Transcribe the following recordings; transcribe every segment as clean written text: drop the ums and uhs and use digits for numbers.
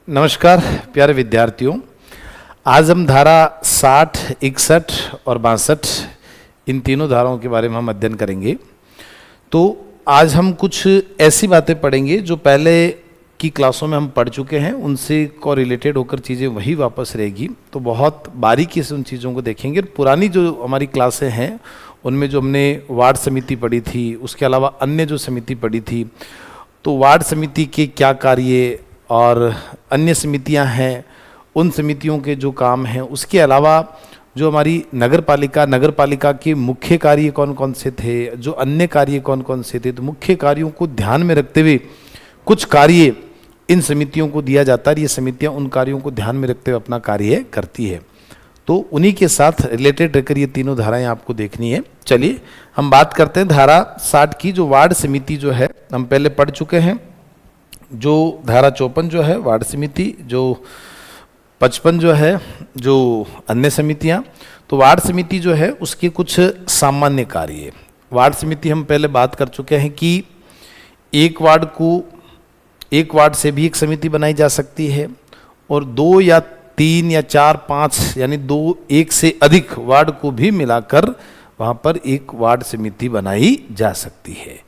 नमस्कार प्यारे विद्यार्थियों। आज हम धारा 60, 61 और 62 इन तीनों धाराओं के बारे में हम अध्ययन करेंगे। तो आज हम कुछ ऐसी बातें पढ़ेंगे जो पहले की क्लासों में हम पढ़ चुके हैं, उनसे को रिलेटेड होकर चीज़ें वही वापस रहेगी। तो बहुत बारीकी से उन चीज़ों को देखेंगे। पुरानी जो हमारी क्लासें हैं उनमें जो हमने वार्ड समिति पढ़ी थी, उसके अलावा अन्य जो समिति पढ़ी थी, तो वार्ड समिति के क्या कार्य और अन्य समितियां हैं, उन समितियों के जो काम हैं, उसके अलावा जो हमारी नगर पालिका के मुख्य कार्य कौन कौन से थे, जो अन्य कार्य कौन कौन से थे। तो मुख्य कार्यों को ध्यान में रखते हुए कुछ कार्य इन समितियों को दिया जाता है। ये समितियां उन कार्यों को ध्यान में रखते हुए अपना कार्य करती है। तो उन्हीं के साथ रिलेटेड रहकर ये तीनों धाराएं आपको देखनी है। चलिए हम बात करते हैं धारा 60 की। जो वार्ड समिति जो है हम पहले पढ़ चुके हैं। जो धारा 54 जो है वार्ड समिति, जो 55 जो है जो अन्य समितियां। तो वार्ड समिति जो है उसके कुछ सामान्य कार्य। वार्ड समिति हम पहले बात कर चुके हैं कि एक वार्ड से भी एक समिति बनाई जा सकती है, और 2 या 3 या 4, 5 यानी 1 से अधिक वार्ड को भी मिलाकर वहाँ पर एक वार्ड समिति बनाई जा सकती है।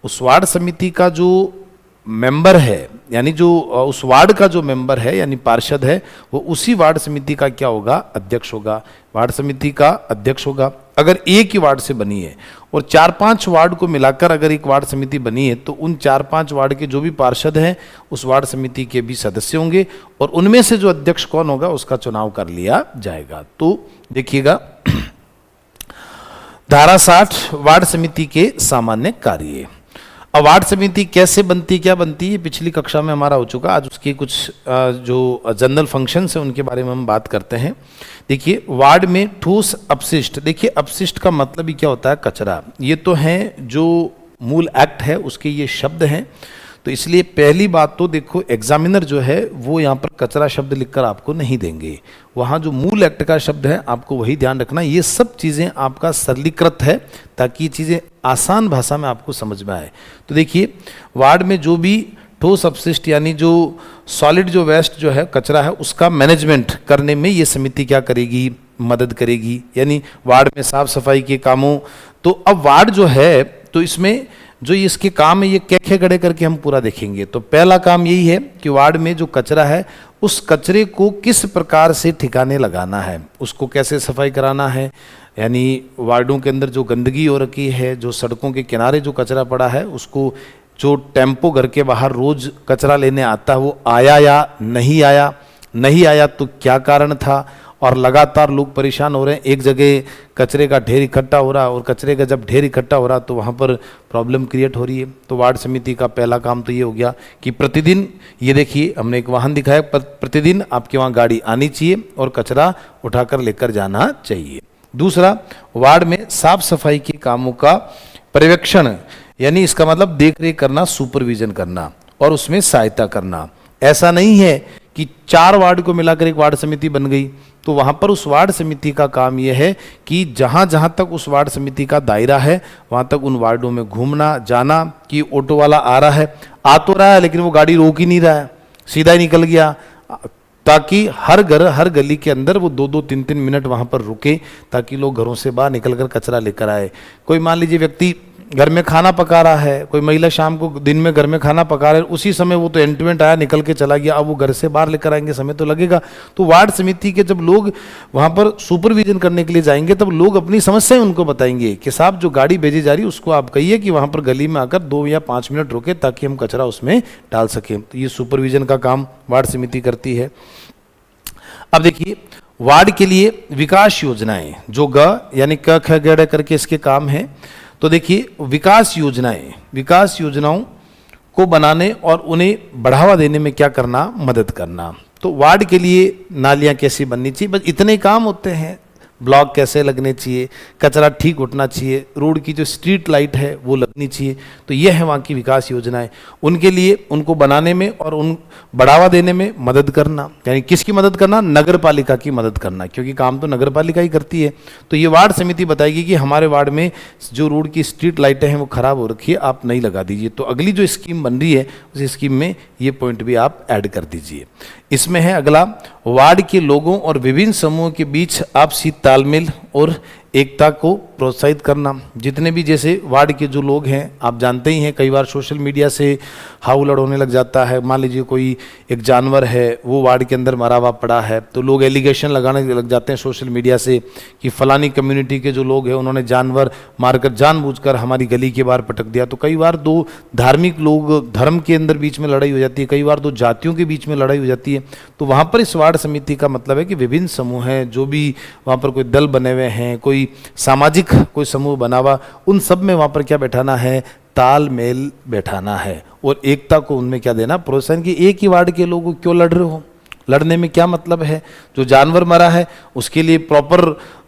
उस वार्ड समिति का जो मेंबर है, यानी जो उस वार्ड का जो मेंबर है यानी पार्षद है, वो उसी वार्ड समिति का क्या होगा, अध्यक्ष होगा। वार्ड समिति का अध्यक्ष होगा। अगर एक ही वार्ड से बनी है और 4-5 वार्ड को मिलाकर अगर एक वार्ड समिति बनी है, तो उन 4-5 वार्ड के जो भी पार्षद हैं उस वार्ड समिति के भी सदस्य होंगे, और उनमें से जो अध्यक्ष कौन होगा उसका चुनाव कर लिया जाएगा। तो देखिएगा धारा 60 वार्ड समिति के सामान्य कार्य। अब वार्ड समिति कैसे बनती, क्या बनती है, पिछली कक्षा में हमारा हो चुका। आज उसके कुछ जो जनरल फंक्शंस हैं उनके बारे में हम बात करते हैं। देखिए वार्ड में ठोस अपशिष्ट। देखिए अपशिष्ट का मतलब ही क्या होता है, कचरा। ये तो है जो मूल एक्ट है उसके ये शब्द हैं। तो इसलिए पहली बात तो देखो, एग्जामिनर जो है वो यहाँ पर कचरा शब्द लिखकर आपको नहीं देंगे। वहाँ जो मूल एक्ट का शब्द है आपको वही ध्यान रखना। ये सब चीज़ें आपका सरलीकृत है ताकि ये चीज़ें आसान भाषा में आपको समझ में आए। तो देखिए वार्ड में जो भी ठोस अपशिष्ट यानी जो सॉलिड जो वेस्ट जो है, कचरा है, उसका मैनेजमेंट करने में ये समिति क्या करेगी, मदद करेगी। यानी वार्ड में साफ सफाई के कामों। तो अब वार्ड जो है तो इसमें जो इसके काम है ये कैखे गड़े करके हम पूरा देखेंगे। तो पहला काम यही है कि वार्ड में जो कचरा है उस कचरे को किस प्रकार से ठिकाने लगाना है, उसको कैसे सफाई कराना है। यानी वार्डों के अंदर जो गंदगी हो रखी है, जो सड़कों के किनारे जो कचरा पड़ा है, उसको जो टेम्पो घर के बाहर रोज कचरा लेने आता है वो आया या नहीं आया, नहीं आया तो क्या कारण था, और लगातार लोग परेशान हो रहे हैं। एक जगह कचरे का ढेर इकट्ठा हो रहा, और कचरे का जब ढेर इकट्ठा हो रहा तो वहाँ पर प्रॉब्लम क्रिएट हो रही है। तो वार्ड समिति का पहला काम तो ये हो गया कि प्रतिदिन, ये देखिए हमने एक वाहन दिखाया, प्रतिदिन आपके वहाँ गाड़ी आनी चाहिए और कचरा उठाकर लेकर जाना चाहिए। दूसरा, वार्ड में साफ सफाई के कामों का पर्यवेक्षण, यानी इसका मतलब देख रेख करना, सुपरविजन करना और उसमें सहायता करना। ऐसा नहीं है कि 4 वार्ड को मिलाकर एक वार्ड समिति बन गई, तो वहाँ पर उस वार्ड समिति का काम यह है कि जहाँ जहाँ तक उस वार्ड समिति का दायरा है वहाँ तक उन वार्डों में घूमना जाना। कि ऑटो वाला आ रहा है, आ तो रहा है लेकिन वो गाड़ी रोक ही नहीं रहा है, सीधा ही निकल गया, ताकि हर घर हर गली के अंदर वो 2-2, 3-3 मिनट वहाँ पर रुके ताकि लोग घरों से बाहर निकल कर कचरा लेकर आए। कोई मान लीजिए व्यक्ति घर में खाना पका रहा है, कोई महिला शाम को दिन में घर में खाना पका रहे, उसी समय वो तो एंटरटेनमेंट आया, निकल के चला गया, अब वो घर से बाहर लेकर आएंगे, समय तो लगेगा। तो वार्ड समिति के जब लोग वहाँ पर सुपरविजन करने के लिए जाएंगे तब लोग अपनी समस्याएं उनको बताएंगे कि साहब जो गाड़ी भेजी जा रही है उसको आप कहिए कि वहाँ पर गली में आकर 2 या 5 मिनट रुके ताकि हम कचरा उसमें डाल सकें। तो ये सुपरविजन का काम वार्ड समिति करती है। अब देखिए वार्ड के लिए विकास योजनाएं, जो ग यानी क ख ग करके इसके काम है। तो देखिए विकास योजनाओं को बनाने और उन्हें बढ़ावा देने में क्या करना, मदद करना। तो वार्ड के लिए नालियां कैसी बननी चाहिए, बस इतने काम होते हैं। ब्लॉक कैसे लगने चाहिए, कचरा ठीक उठना चाहिए, रोड की जो स्ट्रीट लाइट है वो लगनी चाहिए। तो ये है वहाँ की विकास योजनाएं। उनके लिए उनको बनाने में और उन बढ़ावा देने में मदद करना, यानी किसकी मदद करना, नगर पालिका की मदद करना, क्योंकि काम तो नगर पालिका ही करती है। तो ये वार्ड समिति बताएगी कि हमारे वार्ड में जो रोड की स्ट्रीट लाइटें हैं वो खराब हो रखी है, आप नई लगा दीजिए। तो अगली जो स्कीम बन रही है उस स्कीम में ये पॉइंट भी आप ऐड कर दीजिए। इसमें है अगला, वार्ड के लोगों और विभिन्न समूहों के बीच आपसी तालमेल और एकता को प्रोत्साहित करना। जितने भी जैसे वार्ड के जो लोग हैं, आप जानते ही हैं कई बार सोशल मीडिया से हाउलड़ होने लग जाता है। मान लीजिए कोई एक जानवर है वो वार्ड के अंदर मरा हुआ पड़ा है, तो लोग एलिगेशन लगाने लग जाते हैं सोशल मीडिया से कि फलानी कम्युनिटी के जो लोग हैं उन्होंने जानवर मारकर जानबूझकर हमारी गली के बाहर पटक दिया। तो कई बार दो धार्मिक लोग, धर्म के अंदर बीच में लड़ाई हो जाती है, कई बार दो जातियों के बीच में लड़ाई हो जाती है। तो वहाँ पर इस वार्ड समिति का मतलब है कि विभिन्न समूह हैं, जो भी वहाँ पर कोई दल बने हुए हैं, कोई सामाजिक कोई समूह बना हुआ, उन सब में वहाँ पर क्या बैठाना है, तालमेल बैठाना है और एकता को उनमें क्या देना, प्रोत्साहन। कि एक ही वार्ड के लोग क्यों लड़ रहे हो, लड़ने में क्या मतलब है। जो जानवर मरा है उसके लिए प्रॉपर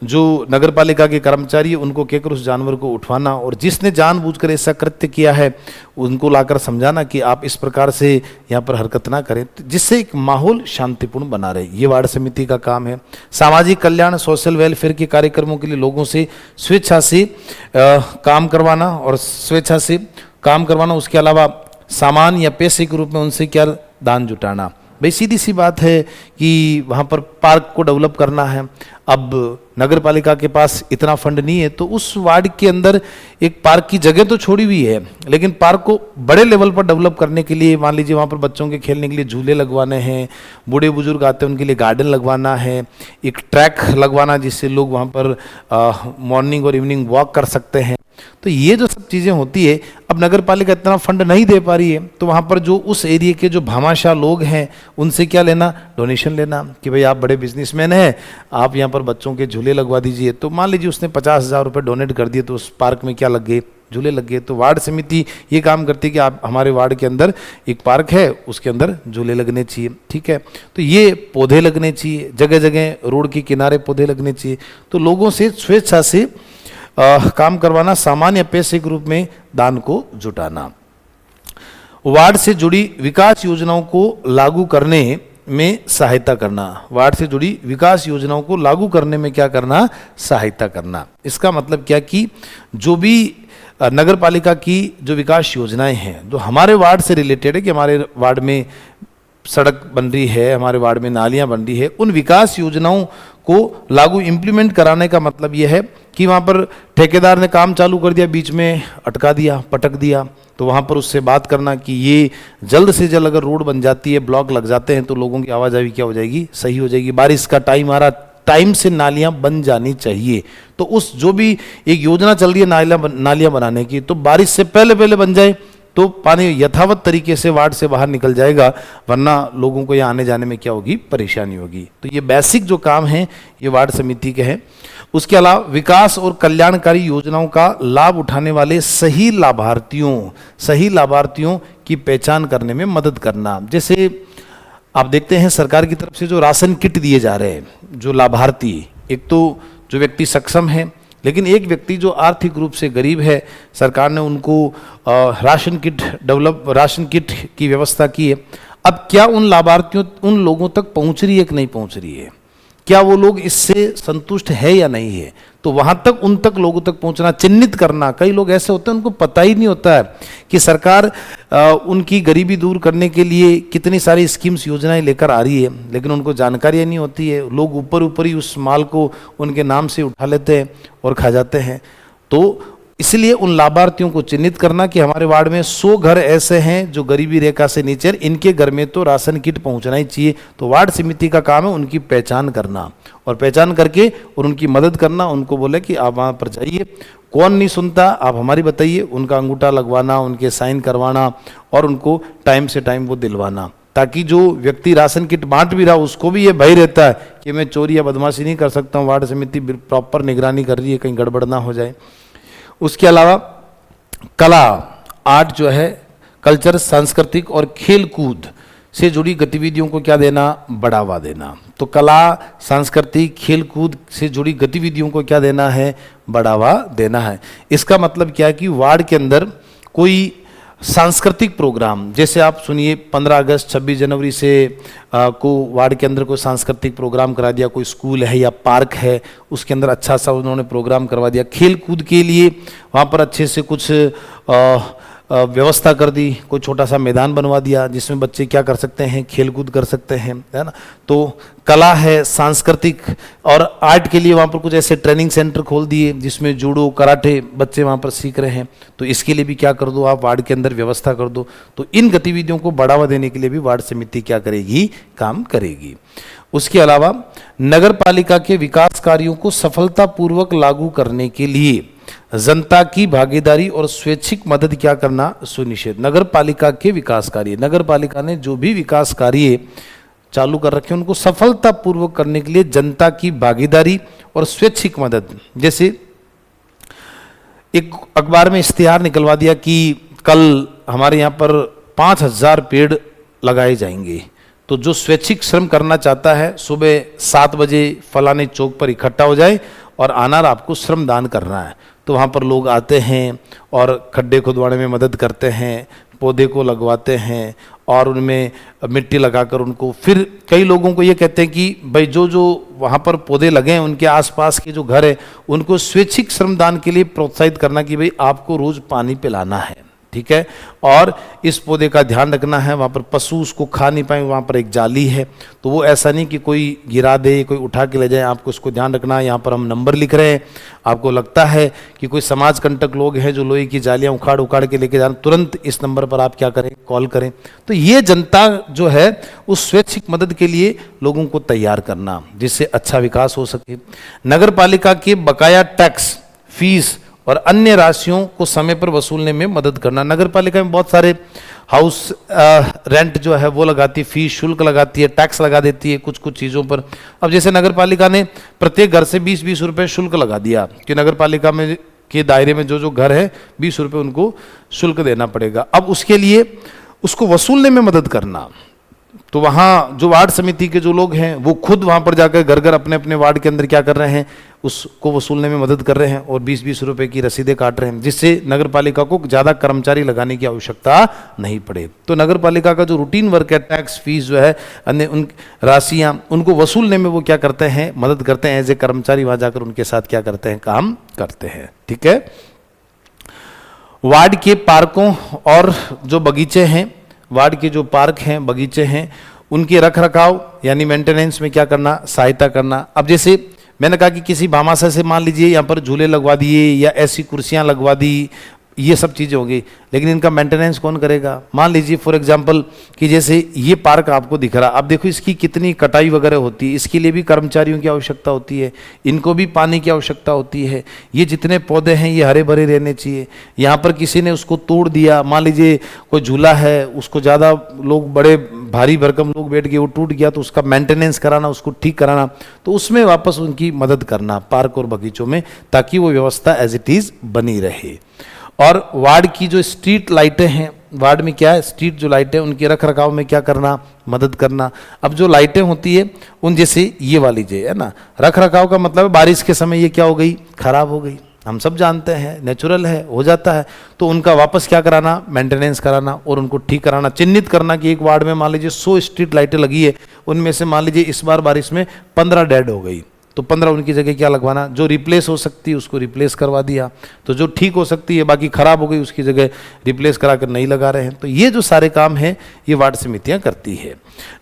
जो नगर पालिका के कर्मचारी है उनको कहकर उस जानवर को उठवाना, और जिसने जानबूझकर ऐसा कृत्य किया है उनको लाकर समझाना कि आप इस प्रकार से यहाँ पर हरकत ना करें, जिससे एक माहौल शांतिपूर्ण बना रहे। ये वार्ड समिति का काम है। सामाजिक कल्याण, सोशल वेलफेयर के कार्यक्रमों के लिए लोगों से स्वेच्छा से काम करवाना और स्वेच्छा से काम करवाना। उसके अलावा सामान या पैसे के रूप में उनसे क्या दान जुटाना। भाई सीधी सी बात है कि वहाँ पर पार्क को डेवलप करना है। अब नगर पालिका के पास इतना फंड नहीं है, तो उस वार्ड के अंदर एक पार्क की जगह तो छोड़ी हुई है, लेकिन पार्क को बड़े लेवल पर डेवलप करने के लिए मान लीजिए वहाँ पर बच्चों के खेलने के लिए झूले लगवाने हैं, बूढ़े बुजुर्ग आते हैं उनके लिए गार्डन लगवाना है, एक ट्रैक लगवाना जिससे लोग वहाँ पर मॉर्निंग और इवनिंग वॉक कर सकते हैं। तो ये जो सब चीज़ें होती है, अब नगर पालिका इतना फंड नहीं दे पा रही है, तो वहाँ पर जो उस एरिया के जो भामाशाह लोग हैं उनसे क्या लेना, डोनेशन लेना कि भाई आप बड़े बिजनेसमैन हैं, आप यहाँ पर बच्चों के झूले लगवा दीजिए। तो मान लीजिए उसने 50,000 रुपये डोनेट कर दिए, तो उस पार्क में क्या लग गए, झूले लग गए। तो वार्ड समिति ये काम करती है कि आप हमारे वार्ड के अंदर एक पार्क है, उसके अंदर झूले लगने चाहिए, ठीक है। तो ये पौधे लगने चाहिए, जगह जगह रोड के किनारे पौधे लगने चाहिए। तो लोगों से स्वेच्छा से काम करवाना, सामान या पैसे के रूप में दान को जुटाना। वार्ड से जुड़ी विकास योजनाओं को लागू करने में सहायता करना। वार्ड से जुड़ी विकास योजनाओं को लागू करने में क्या करना, सहायता करना। इसका मतलब क्या कि जो भी नगर पालिका की जो विकास योजनाएं हैं जो हमारे वार्ड से रिलेटेड है, कि हमारे वार्ड में सड़क बन रही है, हमारे वार्ड में नालियां बन रही है, उन विकास योजनाओं को लागू इम्प्लीमेंट कराने का मतलब यह है कि वहाँ पर ठेकेदार ने काम चालू कर दिया, बीच में अटका दिया, पटक दिया, तो वहाँ पर उससे बात करना कि ये जल्द से जल्द अगर रोड बन जाती है, ब्लॉक लग जाते हैं, तो लोगों की आवाजाही क्या हो जाएगी, सही हो जाएगी। बारिश का टाइम आ रहा, टाइम से नालियाँ बन जानी चाहिए। तो उस जो भी एक योजना चल रही है नालियाँ बनाने की, तो बारिश से पहले पहले बन जाए तो पानी यथावत तरीके से वार्ड से बाहर निकल जाएगा, वरना लोगों को यहाँ आने जाने में क्या होगी, परेशानी होगी। तो ये बेसिक जो काम है ये वार्ड समिति के हैं। उसके अलावा विकास और कल्याणकारी योजनाओं का लाभ उठाने वाले सही लाभार्थियों की पहचान करने में मदद करना। जैसे आप देखते हैं सरकार की तरफ से जो राशन किट दिए जा रहे हैं, जो लाभार्थी, एक तो जो व्यक्ति सक्षम है, लेकिन एक व्यक्ति जो आर्थिक रूप से गरीब है, सरकार ने उनको राशन किट की व्यवस्था की है। अब क्या उन लाभार्थियों, उन लोगों तक पहुंच रही है कि नहीं पहुंच रही है, क्या वो लोग इससे संतुष्ट है या नहीं है, तो वहां तक उन तक लोगों तक पहुंचना, चिन्हित करना। कई लोग ऐसे होते हैं उनको पता ही नहीं होता है कि सरकार उनकी गरीबी दूर करने के लिए कितनी सारी स्कीम्स योजनाएं लेकर आ रही है, लेकिन उनको जानकारी नहीं होती है। लोग ऊपर ही उस माल को उनके नाम से उठा लेते हैं और खा जाते हैं। तो इसलिए उन लाभार्थियों को चिन्हित करना कि हमारे वार्ड में 100 घर ऐसे हैं जो गरीबी रेखा से नीचे, इनके घर में तो राशन किट पहुंचना ही चाहिए। तो वार्ड समिति का काम है उनकी पहचान करना, और पहचान करके और उनकी मदद करना। उनको बोले कि आप वहाँ पर जाइए, कौन नहीं सुनता आप हमारी बताइए, उनका अंगूठा लगवाना, उनके साइन करवाना और उनको टाइम से टाइम वो दिलवाना, ताकि जो व्यक्ति राशन किट बांट भी रहा उसको भी ये भय रहता है कि मैं चोरी या बदमाशी नहीं कर सकता हूँ, वार्ड समिति प्रॉपर निगरानी कर रही है, कहीं गड़बड़ ना हो जाए। उसके अलावा कला, आर्ट जो है, कल्चर, सांस्कृतिक और खेल कूद से जुड़ी गतिविधियों को क्या देना, बढ़ावा देना। तो कला, सांस्कृतिक, खेलकूद से जुड़ी गतिविधियों को क्या देना है, बढ़ावा देना है। इसका मतलब क्या है कि वार्ड के अंदर कोई सांस्कृतिक प्रोग्राम, जैसे आप सुनिए 15 अगस्त 26 जनवरी से को वार्ड के अंदर कोई सांस्कृतिक प्रोग्राम करा दिया, कोई स्कूल है या पार्क है उसके अंदर अच्छा सा उन्होंने प्रोग्राम करवा दिया। खेल कूद के लिए वहाँ पर अच्छे से कुछ व्यवस्था कर दी, कोई छोटा सा मैदान बनवा दिया जिसमें बच्चे क्या कर सकते हैं, खेल कूद कर सकते हैं, है ना। तो कला है, सांस्कृतिक और आर्ट के लिए वहाँ पर कुछ ऐसे ट्रेनिंग सेंटर खोल दिए जिसमें जूडो, कराटे बच्चे वहाँ पर सीख रहे हैं। तो इसके लिए भी क्या कर दो आप, वार्ड के अंदर व्यवस्था कर दो। तो इन गतिविधियों को बढ़ावा देने के लिए भी वार्ड समिति क्या करेगी, काम करेगी। उसके अलावा नगर पालिका के विकास कार्यों को सफलतापूर्वक लागू करने के लिए जनता की भागीदारी और स्वैच्छिक मदद क्या करना सुनिश्चित। नगर पालिका के विकास कार्य, नगर पालिका ने जो भी विकास कार्य चालू कर रखे हैं उनको सफलतापूर्वक करने के लिए जनता की भागीदारी और स्वैच्छिक मदद। जैसे एक अखबार में इश्तिहार निकलवा दिया कि कल हमारे यहाँ पर 5000 पेड़ लगाए जाएंगे, तो जो स्वैच्छिक श्रम करना चाहता है सुबह 7 बजे फलाने चौक पर इकट्ठा हो जाए और आना आपको श्रम दान करना है। तो वहाँ पर लोग आते हैं और खड्डे खुदवाने में मदद करते हैं, पौधे को लगवाते हैं और उनमें मिट्टी लगाकर उनको, फिर कई लोगों को ये कहते हैं कि भाई जो जो वहाँ पर पौधे लगे हैं उनके आसपास के जो घर है उनको स्वैच्छिक श्रमदान के लिए प्रोत्साहित करना कि भाई आपको रोज़ पानी पिलाना है, ठीक है, और इस पौधे का ध्यान रखना है। वहाँ पर पशु उसको खा नहीं पाए, वहाँ पर एक जाली है, तो वो ऐसा नहीं कि कोई गिरा दे, कोई उठा के ले जाए, आपको उसको ध्यान रखना है। यहाँ पर हम नंबर लिख रहे हैं, आपको लगता है कि कोई समाज कंटक लोग हैं जो लोहे की जालियाँ उखाड़ उखाड़ के लेके जाना, तुरंत इस नंबर पर आप क्या करें, कॉल करें। तो ये जनता जो है उस स्वैच्छिक मदद के लिए लोगों को तैयार करना जिससे अच्छा विकास हो सके। नगर पालिका के बकाया टैक्स, फीस और अन्य राशियों को समय पर वसूलने में मदद करना। नगर पालिका में बहुत सारे हाउस रेंट जो है वो लगाती है, फीस शुल्क लगाती है, टैक्स लगा देती है कुछ कुछ चीज़ों पर। अब जैसे नगर पालिका ने प्रत्येक घर से 20-20 रुपये शुल्क लगा दिया कि नगर पालिका में के दायरे में जो जो घर है 20 रुपये उनको शुल्क देना पड़ेगा। अब उसके लिए उसको वसूलने में मदद करना, तो वहाँ जो वार्ड समिति के जो लोग हैं वो खुद वहाँ पर जाकर घर घर अपने अपने वार्ड के अंदर क्या कर रहे हैं, उसको वसूलने में मदद कर रहे हैं और 20-20 रुपए की रसीदें काट रहे हैं, जिससे नगर पालिका को ज़्यादा कर्मचारी लगाने की आवश्यकता नहीं पड़े। तो नगर पालिका का जो रूटीन वर्क है, टैक्स, फीस जो है, अन्य उन राशियाँ, उनको वसूलने में वो क्या करते हैं, मदद करते हैं। एज ए कर्मचारी वहाँ जाकर उनके साथ क्या करते हैं, काम करते हैं, ठीक है। वार्ड के पार्कों और जो बगीचे हैं, वार्ड के जो पार्क हैं, बगीचे हैं, उनके रख रखाव यानी मेंटेनेंस में क्या करना, सहायता करना। अब जैसे मैंने कहा कि किसी भामाशाह से मान लीजिए यहाँ पर झूले लगवा दिए या ऐसी कुर्सियाँ लगवा दी, ये सब चीज़ें होगी, लेकिन इनका मेंटेनेंस कौन करेगा। मान लीजिए फॉर एग्जांपल कि जैसे ये पार्क आपको दिख रहा, अब देखो इसकी कितनी कटाई वगैरह होती है, इसके लिए भी कर्मचारियों की आवश्यकता होती है, इनको भी पानी की आवश्यकता होती है। ये जितने पौधे हैं ये हरे भरे रहने चाहिए। यहाँ पर किसी ने उसको तोड़ दिया, मान लीजिए कोई झूला है उसको ज़्यादा लोग, बड़े भारी भरकम लोग बैठ गए, वो टूट गया, तो उसका मेंटेनेंस कराना, उसको ठीक कराना, तो उसमें वापस उनकी मदद करना पार्क और बगीचों में, ताकि वो व्यवस्था एज इट इज़ बनी रहे। और वार्ड की जो स्ट्रीट लाइटें हैं, वार्ड में क्या है, स्ट्रीट जो लाइटें, उनके रख रखाव में क्या करना, मदद करना। अब जो लाइटें होती है उन, जैसे ये वाली जो है ना, रख रखाव का मतलब बारिश के समय ये क्या हो गई, खराब हो गई, हम सब जानते हैं, नेचुरल है, हो जाता है, तो उनका वापस क्या कराना, मेंटेनेंस कराना और उनको ठीक कराना। चिन्हित करना कि एक वार्ड में मान लीजिए 100 स्ट्रीट लाइटें लगी है, उनमें से मान लीजिए इस बार बारिश में 15 डेड हो गई, तो 15 उनकी जगह क्या लगवाना, जो रिप्लेस हो सकती है उसको रिप्लेस करवा दिया, तो जो ठीक हो सकती है, बाकी खराब हो गई, उसकी जगह रिप्लेस करा कर नहीं लगा रहे हैं। तो ये जो सारे काम हैं ये वार्ड समितियां करती है।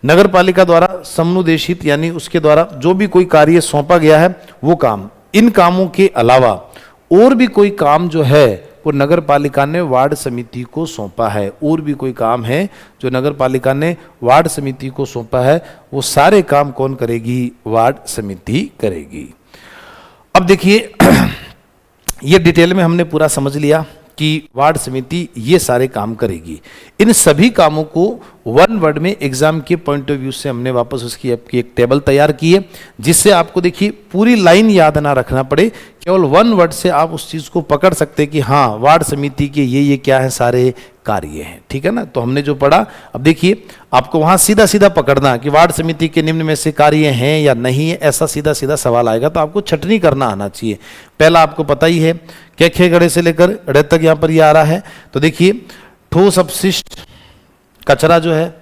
नगर पालिका द्वारा समनुदेशित यानी उसके द्वारा जो भी कोई कार्य सौंपा गया है वो काम, इन कामों के अलावा और भी कोई काम जो है वो नगर पालिका ने वार्ड समिति को सौंपा है, और भी कोई काम है जो नगर पालिका ने वार्ड समिति को सौंपा है, वो सारे काम कौन करेगी, वार्ड समिति करेगी। अब देखिए ये डिटेल में हमने पूरा समझ लिया कि वार्ड समिति ये सारे काम करेगी। इन सभी कामों को वन वर्ड में एग्जाम के पॉइंट ऑफ व्यू से हमने वापस उसकी आपकी एक टेबल तैयार की है, जिससे आपको देखिए पूरी लाइन याद ना रखना पड़े, केवल वन वर्ड से आप उस चीज़ को पकड़ सकते हैं कि हाँ वार्ड समिति के ये क्या है सारे कार्य हैं। ठीक है ना, तो हमने जो पढ़ा, अब देखिए आपको वहां सीधा सीधा पकड़ना कि वार्ड समिति के निम्न में से कार्य हैं या नहीं है, ऐसा सीधा सीधा सवाल आएगा तो आपको छटनी करना आना चाहिए। पहला आपको पता ही है, क्या खे गड़े से लेकर ड़ तक यहाँ पर ये आ रहा है। तो देखिए ठोस अपशिष्ट कचरा जो है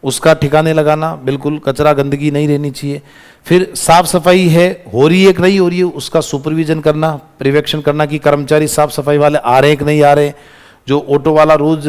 उसका ठिकाने लगाना, बिल्कुल कचरा गंदगी नहीं रहनी चाहिए। फिर साफ सफाई है, हो रही है कि नहीं हो रही है, उसका सुपरविजन करना, पर्यवेक्षण करना कि कर्मचारी साफ सफाई वाले आ रहे हैं कि नहीं आ रहे हैं। जो ऑटो वाला रोज,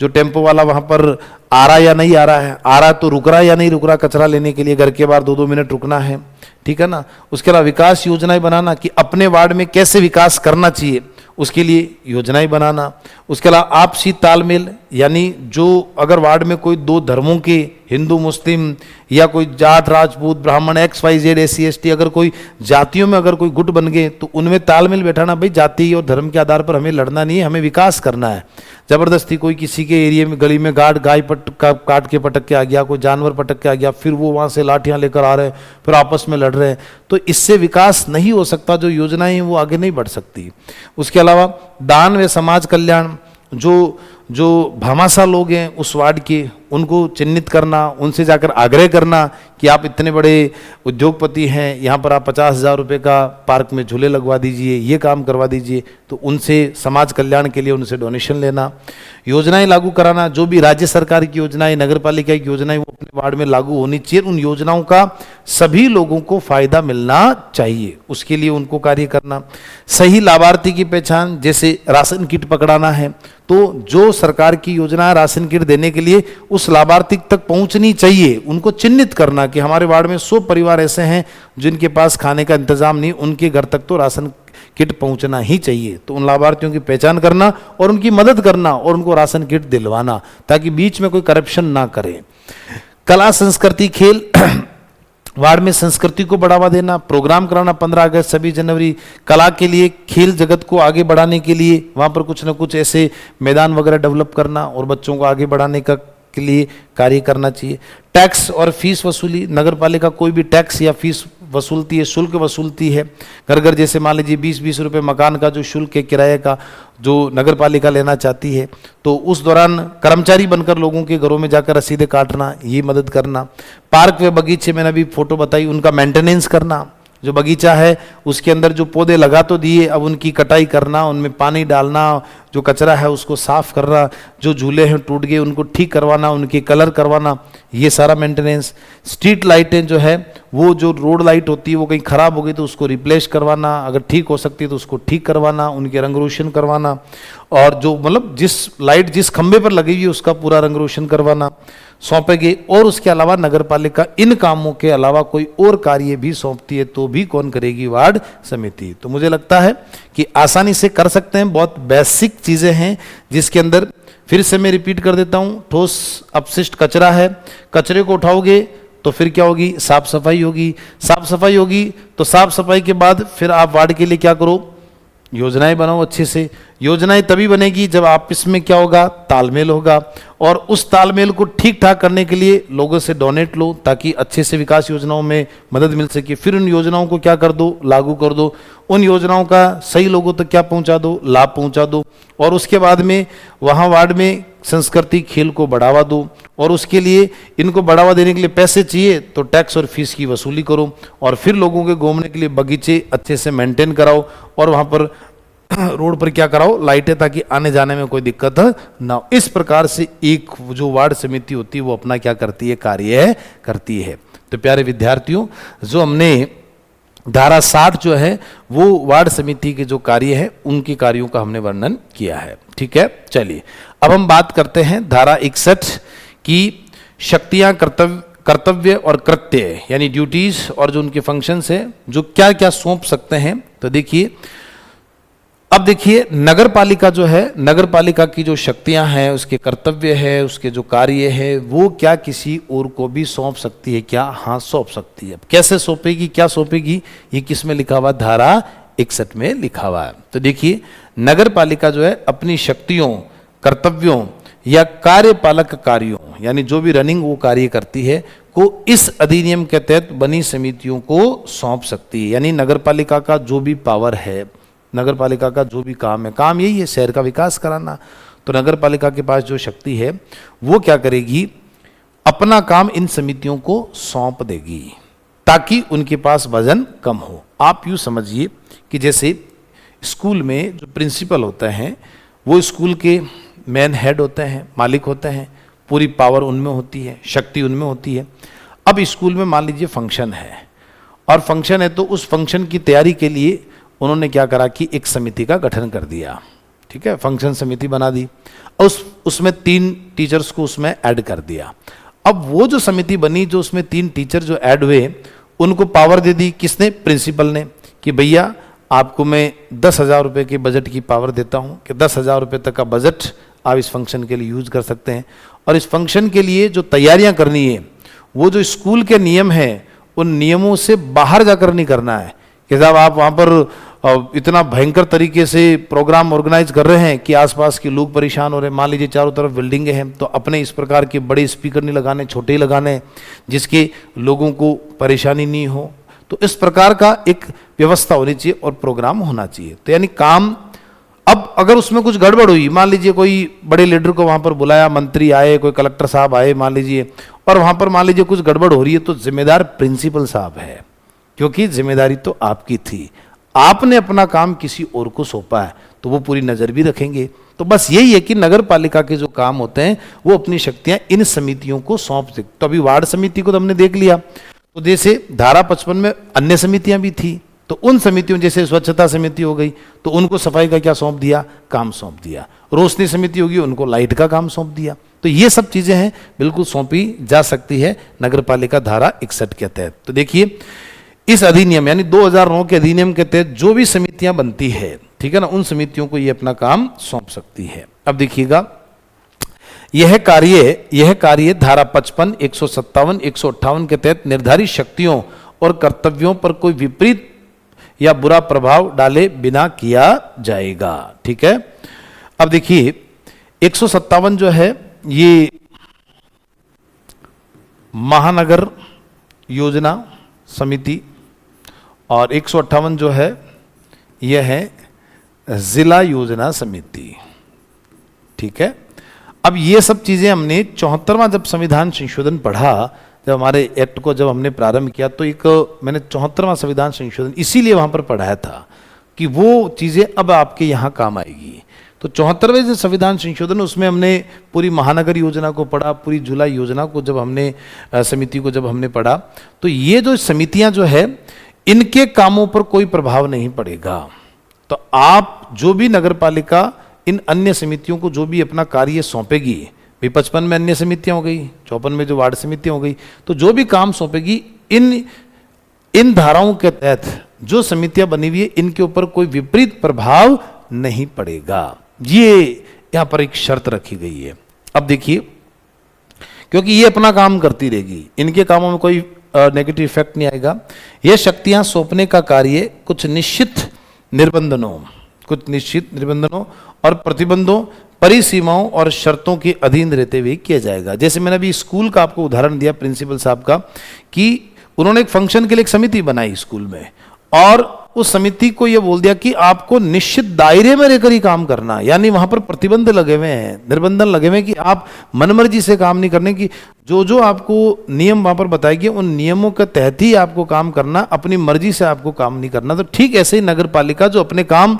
जो टेम्पो वाला वहां पर आ रहा या नहीं आ रहा है, आ रहा तो रुक रहा या नहीं रुक रहा कचरा लेने के लिए, घर के बाहर 2-2 मिनट रुकना है। ठीक है ना, उसके अलावा विकास योजनाएं बनाना कि अपने वार्ड में कैसे विकास करना चाहिए, उसके लिए योजनाएं बनाना। उसके अलावा आपसी तालमेल, यानी जो अगर वार्ड में कोई 2 धर्मों के, हिंदू मुस्लिम या कोई जाट राजपूत ब्राह्मण XYZ SC ST, अगर कोई जातियों में अगर कोई गुट बन गए तो उनमें तालमेल बैठाना। भाई जाति और धर्म के आधार पर हमें लड़ना नहीं है, हमें विकास करना है। जबरदस्ती कोई किसी के एरिया में गली में गाय काट के पटक के आ गया, कोई जानवर पटक के आ गया, फिर वो वहां से लाठियां लेकर आ रहे हैं, फिर आपस में लड़ रहे हैं, तो इससे विकास नहीं हो सकता। जो योजनाएं हैं वो आगे नहीं बढ़ सकती। उसके अलावा दान व समाज कल्याण, जो भामाशाह लोग हैं उस वार्ड के, उनको चिन्हित करना, उनसे जाकर आग्रह करना कि आप इतने बड़े उद्योगपति हैं, यहाँ पर आप 50,000 रुपये का पार्क में झूले लगवा दीजिए, ये काम करवा दीजिए, तो उनसे समाज कल्याण के लिए उनसे डोनेशन लेना। योजनाएं लागू कराना, जो भी राज्य सरकार की योजनाएं, नगर पालिका की योजनाएं वो अपने वार्ड में लागू होनी चाहिए, उन योजनाओं का सभी लोगों को फायदा मिलना चाहिए, उसके लिए उनको कार्य करना। सही लाभार्थी की पहचान, जैसे राशन किट पकड़ाना है तो जो सरकार की योजना राशन किट देने के लिए उस लाभार्थी तक पहुंचनी चाहिए, उनको चिन्हित करना कि हमारे वार्ड में 100 परिवार ऐसे हैं जिनके पास खाने का इंतजाम नहीं, उनके घर तक तो राशन किट पहुंचना ही चाहिए। तो उन लाभार्थियों की पहचान करना और उनकी मदद करना और उनको राशन किट दिलवाना, ताकि बीच में कोई करप्शन ना करे। कला संस्कृति खेल, वार्ड में संस्कृति को बढ़ावा देना, प्रोग्राम कराना 15 अगस्त 26 जनवरी, कला के लिए, खेल जगत को आगे बढ़ाने के लिए वहाँ पर कुछ ना कुछ ऐसे मैदान वगैरह डेवलप करना और बच्चों को आगे बढ़ाने का के लिए कार्य करना चाहिए। टैक्स और फीस वसूली, नगर पालिका कोई भी टैक्स या फीस वसूलती है, शुल्क वसूलती है। घर घर जैसे मान लीजिए 20-20 रुपये मकान का जो शुल्क है किराए का, जो नगर पालिका लेना चाहती है, तो उस दौरान कर्मचारी बनकर लोगों के घरों में जाकर रसीदें काटना, ये मदद करना। पार्क व बगीचे, मैंने अभी फोटो बताई, उनका मेंटेनेंस करना। जो बगीचा है उसके अंदर जो पौधे लगा तो दिए, अब उनकी कटाई करना, उनमें पानी डालना, जो कचरा है उसको साफ करना, जो झूले हैं टूट गए उनको ठीक करवाना, उनके कलर करवाना, ये सारा मेंटेनेंस। स्ट्रीट लाइटें जो है, वो जो रोड लाइट होती है वो कहीं खराब हो गई तो उसको रिप्लेस करवाना, अगर ठीक हो सकती है तो उसको ठीक करवाना, उनके रंग रोशन करवाना, और जो मतलब जिस लाइट जिस खंबे पर लगी हुई है उसका पूरा रंग रोशन करवाना सौंपेगे। और उसके अलावा नगर पालिका इन कामों के अलावा कोई और कार्य भी सौंपती है तो भी कौन करेगी? वार्ड समिति। तो मुझे लगता है कि आसानी से कर सकते हैं, बहुत बेसिक चीजें हैं जिसके अंदर फिर से मैं रिपीट कर देता हूं। ठोस अपशिष्ट कचरा है, कचरे को उठाओगे तो फिर क्या होगी? साफ सफाई होगी। साफ सफाई होगी तो साफ सफाई के बाद फिर आप वार्ड के लिए क्या करो? योजनाएं बनाओ अच्छे से। योजनाएं तभी बनेगी जब आपस में क्या होगा? तालमेल होगा। और उस तालमेल को ठीक ठाक करने के लिए लोगों से डोनेट लो ताकि अच्छे से विकास योजनाओं में मदद मिल सके। फिर उन योजनाओं को क्या कर दो? लागू कर दो। उन योजनाओं का सही लोगों तक क्या पहुंचा दो? लाभ पहुंचा दो। और उसके बाद में वहाँ वार्ड में संस्कृति खेल को बढ़ावा दो। और उसके लिए इनको बढ़ावा देने के लिए पैसे चाहिए तो टैक्स और फीस की वसूली करो। और फिर लोगों के घूमने के लिए बगीचे अच्छे से मेंटेन कराओ और वहाँ पर रोड पर क्या कराओ? लाइटें, ताकि आने जाने में कोई दिक्कत ना हो। इस प्रकार से एक जो वार्ड समिति होती है वो अपना क्या करती है? कार्य करती है। तो प्यारे विद्यार्थियों, जो हमने धारा 60 जो है वो वार्ड समिति के जो कार्य है उनके कार्यों का हमने वर्णन किया है। ठीक है, चलिए अब हम बात करते हैं धारा 61 की शक्तियां, कर्तव्य और कृत्य, यानी ड्यूटीज और जो उनके फंक्शंस है, जो क्या क्या सौंप सकते हैं। तो देखिए, अब देखिए नगर पालिका जो है, नगर पालिका की जो शक्तियां हैं, उसके कर्तव्य है, उसके जो कार्य है, वो क्या किसी और को भी सौंप सकती है क्या? हाँ, सौंप सकती है। कैसे सौंपेगी? क्या सौंपेगी? ये किस में लिखा हुआ? धारा 61 में लिखा हुआ है। तो देखिए, नगर पालिका जो है अपनी शक्तियों, कर्तव्यों या कार्यपालक कार्यों, यानी जो भी रनिंग वो कार्य करती है, को इस अधिनियम के तहत बनी समितियों को सौंप सकती है। यानी नगर पालिका का जो भी पावर है, नगर पालिका का जो भी काम है, काम यही है शहर का विकास कराना, तो नगर पालिका के पास जो शक्ति है वो क्या करेगी, अपना काम इन समितियों को सौंप देगी ताकि उनके पास वजन कम हो। आप यूँ समझिए कि जैसे स्कूल में जो प्रिंसिपल होते हैं वो स्कूल के मेन हेड होते हैं, मालिक होते हैं, पूरी पावर उनमें होती है, शक्ति उनमें होती है। अब स्कूल में मान लीजिए फंक्शन है, और फंक्शन है तो उस फंक्शन की तैयारी के लिए उन्होंने क्या करा कि एक समिति का गठन कर दिया, ठीक है, फंक्शन समिति बना दी, और उसमें 3 टीचर्स को उसमें ऐड कर दिया। अब वो जो समिति बनी, जो उसमें 3 टीचर जो ऐड हुए, उनको पावर दे दी किसने, प्रिंसिपल ने, कि भैया आपको मैं 10,000 रुपये के बजट की पावर देता हूँ कि 10,000 रुपये तक का बजट आप इस फंक्शन के लिए यूज कर सकते हैं, और इस फंक्शन के लिए जो तैयारियां करनी है वो जो स्कूल के नियम हैं उन नियमों से बाहर जाकर नहीं करना है कि साहब आप वहाँ पर इतना भयंकर तरीके से प्रोग्राम ऑर्गेनाइज कर रहे हैं कि आसपास के लोग परेशान हो रहे हैं। मान लीजिए चारों तरफ बिल्डिंगें हैं तो अपने इस प्रकार के बड़े स्पीकर नहीं लगाने, छोटे ही लगाने जिसके लोगों को परेशानी नहीं हो। तो इस प्रकार का एक व्यवस्था होनी चाहिए और प्रोग्राम होना चाहिए। तो यानी काम, अब अगर उसमें कुछ गड़बड़ हुई, मान लीजिए कोई बड़े लीडर को वहां पर बुलाया, मंत्री आए, कोई कलेक्टर साहब आए मान लीजिए, और वहां पर मान लीजिए कुछ गड़बड़ हो रही है, तो जिम्मेदार प्रिंसिपल साहब है, क्योंकि जिम्मेदारी तो आपकी थी, आपने अपना काम किसी और को सौंपा है तो वो पूरी नजर भी रखेंगे। तो बस यही है कि नगर पालिका के जो काम होते हैं वो अपनी शक्तियां इन समितियों को सौंप सकते। तो अभी वार्ड समिति को तो हमने देख लिया, तो जैसे धारा 55 में अन्य समितियां भी थी, तो उन समितियों, जैसे स्वच्छता समिति हो गई तो उनको सफाई का क्या सौंप दिया, काम सौंप दिया। रोशनी समिति होगी, उनको लाइट का काम सौंप दिया। तो ये सब चीजें हैं बिल्कुल सौंपी जा सकती है नगर पालिका धारा 61 के तहत। तो देखिए इस अधिनियम यानी 2009 के अधिनियम के तहत जो भी समितियां बनती है, ठीक है ना, उन समितियों को ये अपना काम सौंप सकती है। अब देखिएगा यह कार्य धारा 55, 157, 158 के तहत निर्धारित शक्तियों और कर्तव्यों पर कोई विपरीत या बुरा प्रभाव डाले बिना किया जाएगा, ठीक है। अब देखिए 157 जो है ये महानगर योजना समिति, और 158 जो है यह है जिला योजना समिति, ठीक है। अब ये सब चीजें हमने 74वां जब संविधान संशोधन पढ़ा, जब हमारे एक्ट को जब हमने प्रारंभ किया, तो एक मैंने 74वां संविधान संशोधन इसीलिए वहां पर पढ़ाया था कि वो चीजें अब आपके यहाँ काम आएगी। तो 74वें जो संविधान संशोधन, उसमें हमने पूरी महानगर योजना को पढ़ा, पूरी जिला योजना को जब हमने समिति को जब हमने पढ़ा, तो ये जो समितियां जो है इनके कामों पर कोई प्रभाव नहीं पड़ेगा। तो आप जो भी नगर पालिका इन अन्य समितियों को जो भी अपना कार्य सौंपेगी, भी 55 में अन्य समितियां हो गई, 54 में जो वार्ड समितियां हो गई, तो जो भी काम सौंपेगी इन धाराओं के तहत जो समितियां बनी हुई है इनके ऊपर कोई विपरीत प्रभाव नहीं पड़ेगा। ये यहां पर एक शर्त रखी गई है। अब देखिए, क्योंकि ये अपना काम करती रहेगी, इनके कामों में कोई नेगेटिव इफेक्ट नहीं आएगा। ये शक्तियां सौंपने का कार्य कुछ निश्चित निर्बंधनों और प्रतिबंधों, परिसीमाओं और शर्तों के अधीन रहते हुए किया जाएगा। जैसे मैंने अभी स्कूल का आपको उदाहरण दिया प्रिंसिपल साहब का, कि उन्होंने एक फंक्शन के लिए एक समिति बनाई स्कूल में, और उस समिति को यह बोल दिया कि आपको निश्चित दायरे में रहकर ही काम करना, यानी वहां पर प्रतिबंध लगे हुए हैं, निर्बंधन लगे हुए हैं कि आप मनमर्जी से काम नहीं करने की, जो आपको नियम वहां पर बताएंगे उन नियमों के तहत ही आपको काम करना, अपनी मर्जी से आपको काम नहीं करना। तो ठीक ऐसे ही नगर पालिका जो अपने काम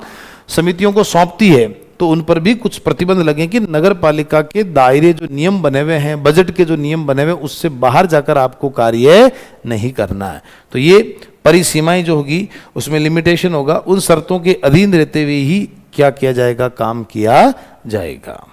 समितियों को सौंपती है, तो उन पर भी कुछ प्रतिबंध लगे कि नगर पालिका के दायरे जो नियम बने हुए हैं, बजट के जो नियम बने हुए हैं, उससे बाहर जाकर आपको कार्य नहीं करना है। तो ये परिसीमाएं जो होगी उसमें लिमिटेशन होगा, उन शर्तों के अधीन रहते हुए ही क्या किया जाएगा, काम किया जाएगा।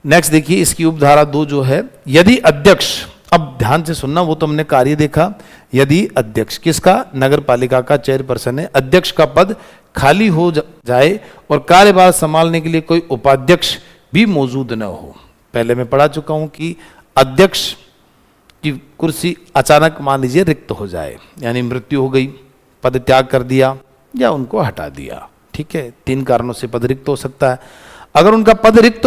नेक्स्ट देखिए इसकी उपधारा 2 जो है, यदि अध्यक्ष, अब ध्यान से सुनना, वो तो हमने कार्य देखा, यदि अध्यक्ष किसका, नगर पालिका का चेयरपर्सन है, अध्यक्ष का पद खाली हो जाए और कार्यभार संभालने के लिए कोई उपाध्यक्ष भी मौजूद न हो। पहले मैं पढ़ा चुका हूं कि अध्यक्ष की कुर्सी अचानक मान लीजिए रिक्त हो जाए, यानी मृत्यु हो गई, पद त्याग कर दिया या उनको हटा दिया, ठीक है, 3 कारणों से पद रिक्त हो सकता है। अगर उनका पद रिक्त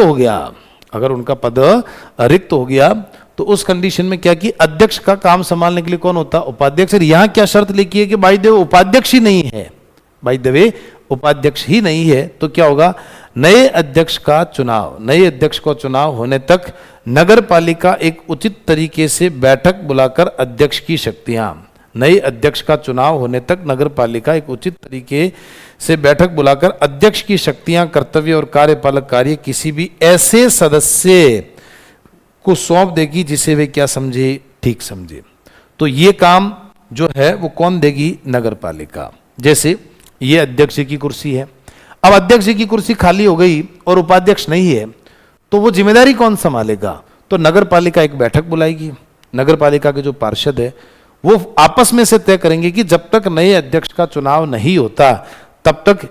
हो गया, तो उस कंडीशन में क्या कि अध्यक्ष का काम संभालने के लिए कौन होता, उपाध्यक्ष। यहां क्या शर्त लिखी है कि बाय द वे उपाध्यक्ष ही नहीं है, बाय द वे उपाध्यक्ष ही नहीं है, तो क्या होगा, नए अध्यक्ष का चुनाव होने तक नगर पालिका एक उचित तरीके से बैठक बुलाकर अध्यक्ष की शक्तियां, नए अध्यक्ष का चुनाव होने तक नगर पालिका एक उचित तरीके से बैठक बुलाकर अध्यक्ष की शक्तियां, कर्तव्य और कार्यपालक कार्य किसी भी ऐसे सदस्य को सौंप देगी जिसे वे क्या समझे, ठीक समझे। तो ये काम जो है वो कौन देगी, नगर पालिका। जैसे ये अध्यक्ष की कुर्सी है, अब अध्यक्ष की कुर्सी खाली हो गई और उपाध्यक्ष नहीं है, तो वो जिम्मेदारी कौन संभालेगा, तो नगर पालिका एक बैठक बुलाएगी। नगर पालिका के जो पार्षद है वो आपस में से तय करेंगे कि जब तक नए अध्यक्ष का चुनाव नहीं होता तब तक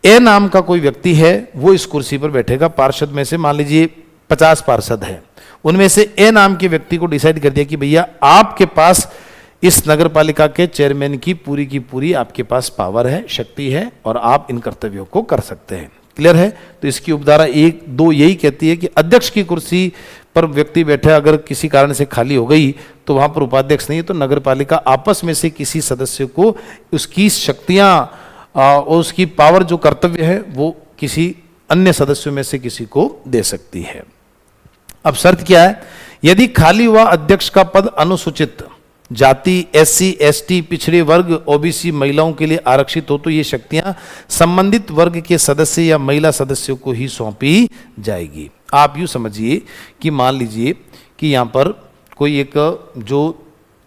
ए नाम का कोई व्यक्ति है वो इस कुर्सी पर बैठेगा। पार्षद में से मान लीजिए 50 पार्षद हैं, उनमें से ए नाम के व्यक्ति को डिसाइड कर दिया कि भैया आपके पास इस नगर पालिका के चेयरमैन की पूरी आपके पास पावर है, शक्ति है और आप इन कर्तव्यों को कर सकते हैं। क्लियर है। तो इसकी उपधारा 1-2 यही कहती है कि अध्यक्ष की कुर्सी पर व्यक्ति बैठा अगर किसी कारण से खाली हो गई तो वहां पर उपाध्यक्ष नहीं है, तो नगर पालिका आपस में से किसी सदस्य को उसकी शक्तियां और उसकी पावर जो कर्तव्य है वो किसी अन्य सदस्यों में से किसी को दे सकती है। अब शर्त क्या है, यदि खाली हुआ अध्यक्ष का पद अनुसूचित जाति, एससी, एसटी, पिछड़े वर्ग, ओबीसी, महिलाओं के लिए आरक्षित हो तो ये शक्तियां संबंधित वर्ग के सदस्य या महिला सदस्यों को ही सौंपी जाएगी। आप यूं समझिए कि मान लीजिए कि यहाँ पर कोई एक जो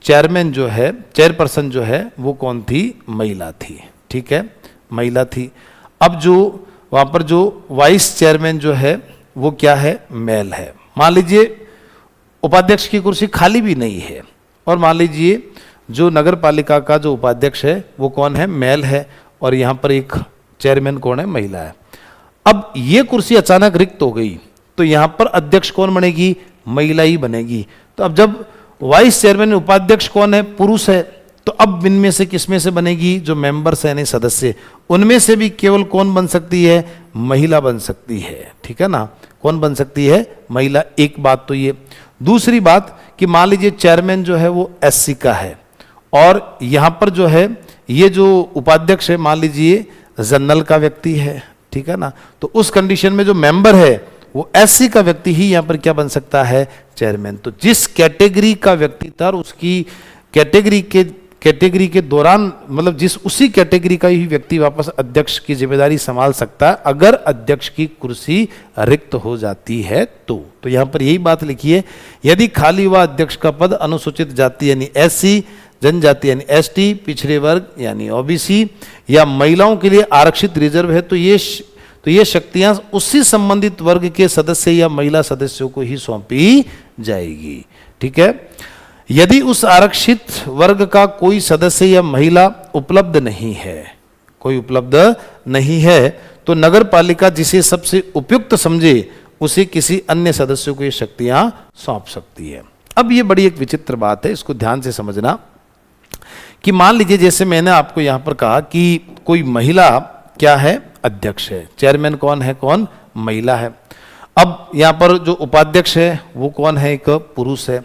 चेयरमैन जो है, चेयरपर्सन जो है वो कौन थी, महिला थी, ठीक है, महिला थी। अब जो वहाँ पर जो वाइस चेयरमैन जो है वो क्या है, मेल है। मान लीजिए उपाध्यक्ष की कुर्सी खाली भी नहीं है और मान लीजिए जो नगर पालिका का जो उपाध्यक्ष है वो कौन है, मेल है, और यहाँ पर एक चेयरमैन कौन है, महिला है। अब ये कुर्सी अचानक रिक्त हो गई तो यहाँ पर अध्यक्ष कौन बनेगी, महिला ही बनेगी। तो अब जब वाइस चेयरमैन उपाध्यक्ष कौन है, पुरुष है, तो अब इनमें से किसमें से बनेगी, जो मेंबर्स हैं सदस्य उनमें से भी केवल कौन बन सकती है, महिला बन सकती है, ठीक है ना, कौन बन सकती है, महिला। एक बात तो ये। दूसरी बात कि मान लीजिए चेयरमैन जो है वो एससी का है और यहाँ पर जो है ये जो उपाध्यक्ष है मान लीजिए जनरल का व्यक्ति है, ठीक है ना, तो उस कंडीशन में जो मेंबर है वो एससी का व्यक्ति ही यहाँ पर क्या बन सकता है, चेयरमैन। तो जिस कैटेगरी का व्यक्ति था उसकी कैटेगरी के दौरान मतलब जिस उसी कैटेगरी का ही व्यक्ति वापस अध्यक्ष की जिम्मेदारी संभाल सकता है अगर अध्यक्ष की कुर्सी रिक्त हो जाती है तो यहाँ पर यही बात लिखी है, यदि खाली हुआ अध्यक्ष का पद अनुसूचित जाति यानी एससी, जनजाति यानी एसटी, पिछड़े वर्ग यानी ओबीसी या महिलाओं के लिए आरक्षित रिजर्व है तो ये शक्तियां उसी संबंधित वर्ग के सदस्य या महिला सदस्यों को ही सौंपी जाएगी, ठीक है। यदि उस आरक्षित वर्ग का कोई सदस्य या महिला उपलब्ध नहीं है तो नगर पालिका जिसे सबसे उपयुक्त समझे उसे किसी अन्य सदस्य को ये शक्तियां सौंप सकती है। अब ये बड़ी एक विचित्र बात है, इसको ध्यान से समझना कि मान लीजिए जैसे मैंने आपको यहां पर कहा कि कोई महिला क्या है, अध्यक्ष है, चेयरमैन कौन है, कौन, महिला है। अब यहां पर जो उपाध्यक्ष है वो कौन है, एक पुरुष है।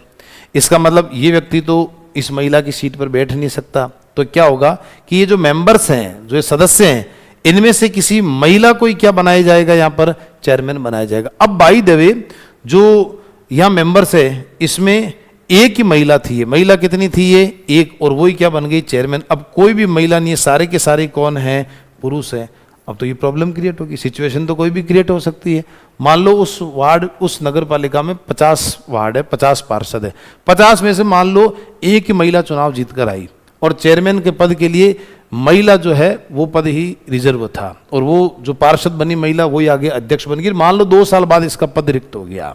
इसका मतलब ये व्यक्ति तो इस महिला की सीट पर बैठ नहीं सकता, तो क्या होगा कि ये जो मेंबर्स हैं, जो सदस्य हैं, इनमें से किसी महिला को ही क्या बनाया जाएगा, यहाँ पर चेयरमैन बनाया जाएगा। अब बाय द वे जो यहाँ मेंबर्स है इसमें एक ही महिला थी, महिला कितनी थी, ये एक, और वही क्या बन गई, चेयरमैन। अब कोई भी महिला नहीं है, सारे के सारे कौन है, पुरुष है। अब तो ये प्रॉब्लम क्रिएट होगी, सिचुएशन तो कोई भी क्रिएट हो सकती है। मान लो उस नगर पालिका में 50 वार्ड है, 50 पार्षद है, 50 में से मान लो एक ही महिला चुनाव जीत कर आई और चेयरमैन के पद के लिए महिला जो है वो पद ही रिजर्व था और वो जो पार्षद बनी महिला वही आगे अध्यक्ष बन गई। मान लो 2 साल बाद इसका पद रिक्त हो गया,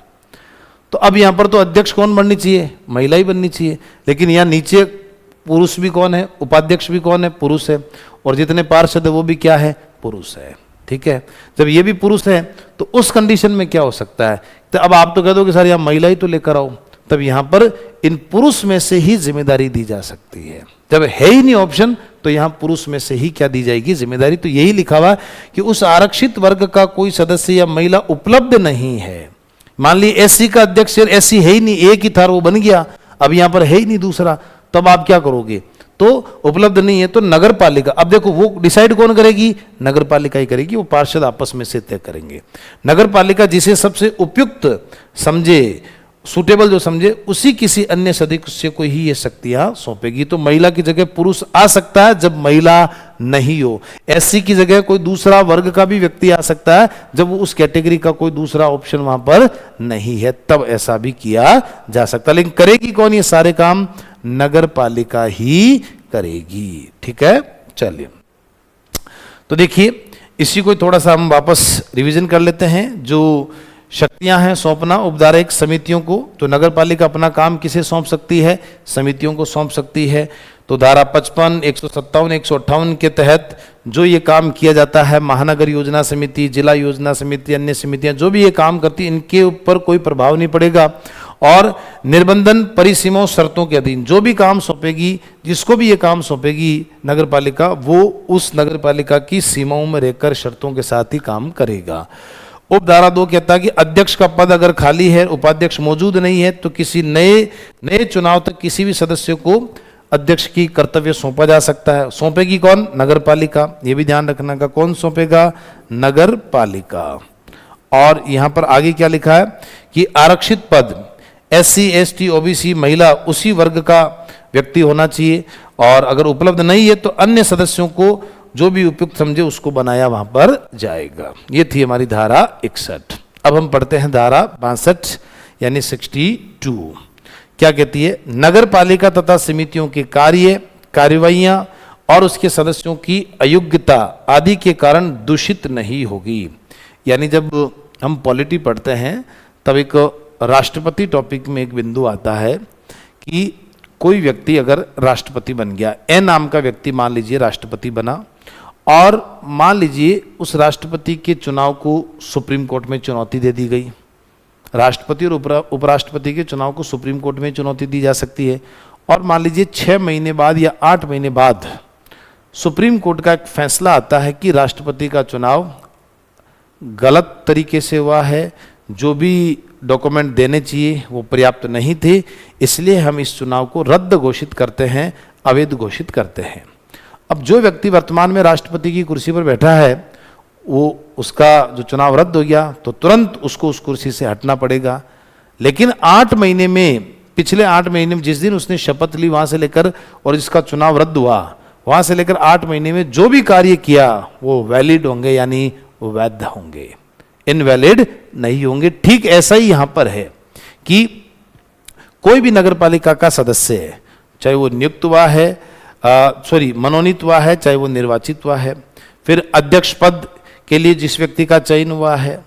तो अब यहाँ पर तो अध्यक्ष कौन बननी चाहिए, महिला ही बननी चाहिए, लेकिन यहाँ नीचे पुरुष भी कौन है, उपाध्यक्ष भी कौन है, पुरुष है, और जितने पार्षद है वो भी क्या है, पुरुष है, ठीक है। जब ये भी पुरुष है तो उस कंडीशन में क्या हो सकता है, तो अब आप तो कह दो कि सर यहाँ महिला ही तो लेकर आओ, तब यहाँ पर इन पुरुष में से ही जिम्मेदारी दी जा सकती है। जब है ही नहीं ऑप्शन तो यहाँ पुरुष में से ही क्या दी जाएगी, जिम्मेदारी। तो यही लिखा हुआ कि उस आरक्षित वर्ग का कोई सदस्य या महिला उपलब्ध नहीं है। मान ली एससी का अध्यक्ष, एससी है ही नहीं, एक ही था वो बन गया, अब यहाँ पर है ही नहीं दूसरा, तब आप क्या करोगे, तो उपलब्ध नहीं है तो नगर पालिका, अब देखो वो डिसाइड कौन करेगी, नगर पालिका ही करेगी, वो पार्षद आपस में से तय करेंगे। नगर पालिका जिसे सबसे उपयुक्त समझे, सुटेबल जो समझे, उसी किसी अन्य सदस्य को ही ये शक्तियां सौंपेगी। तो महिला की जगह पुरुष आ सकता है जब महिला नहीं हो, एससी की जगह कोई दूसरा वर्ग का भी व्यक्ति आ सकता है जब वो उस कैटेगरी का कोई दूसरा ऑप्शन वहां पर नहीं है, तब ऐसा भी किया जा सकता है। लेकिन करेगी कौन ये सारे काम, नगर पालिका ही करेगी। ठीक है, चलिए तो देखिए इसी को थोड़ा सा हम वापस रिवीजन कर लेते हैं। जो शक्तियां हैं सौंपना उपधारक समितियों को, तो नगर पालिका अपना काम किसे सौंप सकती है, समितियों को सौंप सकती है। तो धारा 55, 157, 158 के तहत जो ये काम किया जाता है, महानगर योजना समिति, जिला योजना समिति, अन्य समितियां जो भी ये काम करती, इनके ऊपर कोई प्रभाव नहीं पड़ेगा। और निर्बंधन परिसीमाओं शर्तों के अधीन जो भी काम सौंपेगी, जिसको भी ये काम सौंपेगी नगर पालिका, वो उस नगर पालिका की सीमाओं में रहकर शर्तों के साथ ही काम करेगा। उप धारा 2 कहता है कि अध्यक्ष का पद अगर खाली है, उपाध्यक्ष मौजूद नहीं है, तो किसी नए चुनाव तक किसी भी सदस्य को अध्यक्ष की कर्तव्य सौंपा जा सकता है। सौंपेगी कौन, नगर पालिका, ये भी ध्यान रखना का, कौन सौंपेगा, नगर पालिका। और यहां पर आगे क्या लिखा है कि आरक्षित पद एससी, एसटी, ओबीसी, महिला उसी वर्ग का व्यक्ति होना चाहिए, और अगर उपलब्ध नहीं है तो अन्य सदस्यों को जो भी उपयुक्त समझे उसको बनाया वहां पर जाएगा। ये थी हमारी धारा 61। अब हम पढ़ते हैं धारा 62 यानी 62। क्या कहती है, नगर पालिका तथा समितियों के कार्य, कार्यवाहियां और उसके सदस्यों की अयोग्यता आदि के कारण दूषित नहीं होगी। यानी जब हम पॉलिटी पढ़ते हैं तब एक राष्ट्रपति टॉपिक में एक बिंदु आता है कि कोई व्यक्ति अगर राष्ट्रपति बन गया, ए नाम का व्यक्ति मान लीजिए राष्ट्रपति बना, और मान लीजिए उस राष्ट्रपति के चुनाव को सुप्रीम कोर्ट में चुनौती दे दी गई। राष्ट्रपति और उपराष्ट्रपति के चुनाव को सुप्रीम कोर्ट में चुनौती दी जा सकती है, और मान लीजिए 6 महीने बाद या 8 महीने बाद सुप्रीम कोर्ट का एक फैसला आता है कि राष्ट्रपति का चुनाव गलत तरीके से हुआ है, जो भी डॉक्यूमेंट देने चाहिए वो पर्याप्त नहीं थे, इसलिए हम इस चुनाव को रद्द घोषित करते हैं, अवैध घोषित करते हैं। अब जो व्यक्ति वर्तमान में राष्ट्रपति की कुर्सी पर बैठा है, वो उसका जो चुनाव रद्द हो गया तो तुरंत उसको उस कुर्सी से हटना पड़ेगा। लेकिन 8 महीने में, पिछले 8 महीने में जिस दिन उसने शपथ ली वहां से लेकर और जिसका चुनाव रद्द हुआ, वहां से लेकर 8 महीने में जो भी कार्य किया वो वैलिड होंगे, यानी वो वैध होंगे, इनवैलिड नहीं होंगे। ठीक ऐसा ही यहां पर है कि कोई भी नगर पालिका का सदस्य है, चाहे वो नियुक्त हुआ है, मनोनीत हुआ है, चाहे वो निर्वाचित हुआ है, फिर अध्यक्ष पद के लिए जिस व्यक्ति का चयन हुआ है,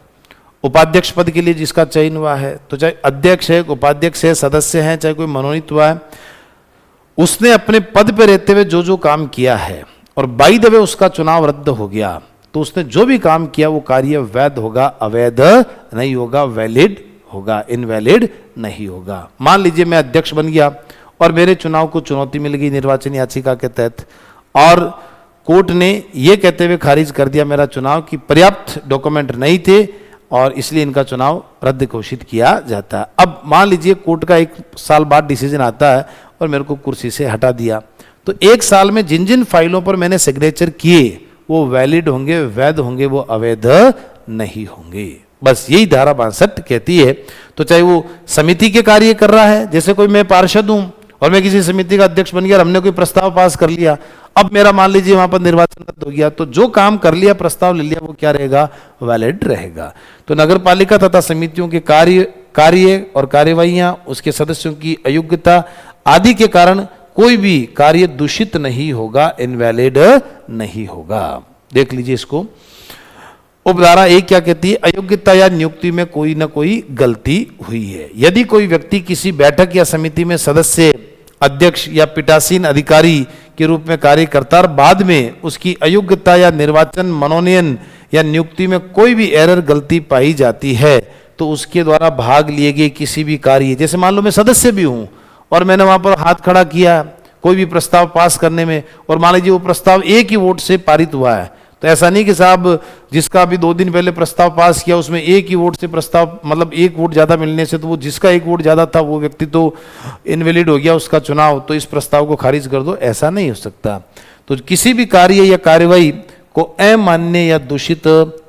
उपाध्यक्ष पद के लिए जिसका चयन हुआ है, तो चाहे अध्यक्ष है, उपाध्यक्ष है, सदस्य है, चाहे कोई मनोनीत हुआ है, उसने अपने पद पर रहते हुए जो जो काम किया है और बाई द वे उसका चुनाव रद्द हो गया, तो उसने जो भी काम किया वो कार्य वैध होगा, अवैध नहीं होगा, वैलिड होगा, इनवैलिड नहीं होगा। मान लीजिए मैं अध्यक्ष बन गया और मेरे चुनाव को चुनौती मिल गई निर्वाचन याचिका के तहत, और कोर्ट ने यह कहते हुए खारिज कर दिया मेरा चुनाव कि पर्याप्त डॉक्यूमेंट नहीं थे और इसलिए इनका चुनाव रद्द घोषित किया जाता है। अब मान लीजिए कोर्ट का 1 साल बाद डिसीजन आता है और मेरे को कुर्सी से हटा दिया, तो 1 साल में जिन जिन फाइलों पर मैंने सिग्नेचर किए वो वैलिड होंगे, वैध होंगे, वो अवैध नहीं होंगे। बस यही धारा 62 कहती है। तो चाहे वो समिति के कार्य कर रहा है, जैसे कोई मैं पार्षद हूं और मैं किसी समिति का अध्यक्ष बन गया और हमने कोई प्रस्ताव पास कर लिया, अब मेरा मान लीजिए वहां पर निर्वाचन रद्द हो गया, तो जो काम कर लिया, प्रस्ताव ले लिया, वो क्या रहेगा, वैलिड रहेगा। तो नगर पालिका तथा समितियों के कार्य और कार्यवाहियां, उसके सदस्यों की अयोग्यता आदि के कारण कोई भी कार्य दूषित नहीं होगा, इनवैलिड नहीं होगा। देख लीजिए इसको, उपधारा 1 क्या कहती है, अयोग्यता या नियुक्ति में कोई ना कोई गलती हुई है। यदि कोई व्यक्ति किसी बैठक या समिति में सदस्य, अध्यक्ष या पीठासीन अधिकारी के रूप में कार्य करता और बाद में उसकी अयोग्यता या निर्वाचन, मनोनयन या नियुक्ति में कोई भी एरर, गलती पाई जाती है, तो उसके द्वारा भाग लिए गए किसी भी कार्य, जैसे मान लो मैं सदस्य भी हूं और मैंने वहां पर हाथ खड़ा किया कोई भी प्रस्ताव पास करने में, और मान लीजिए वो प्रस्ताव एक ही वोट से पारित हुआ है, तो ऐसा नहीं कि साहब जिसका अभी 2 दिन पहले प्रस्ताव पास किया उसमें एक ही वोट से प्रस्ताव, मतलब एक वोट ज्यादा मिलने से तो वो जिसका एक वोट ज्यादा था वो व्यक्ति तो इनवैलिड हो गया उसका चुनाव, तो इस प्रस्ताव को खारिज कर दो, ऐसा नहीं हो सकता। तो किसी भी कार्य या कार्यवाही को अमान्य या दूषित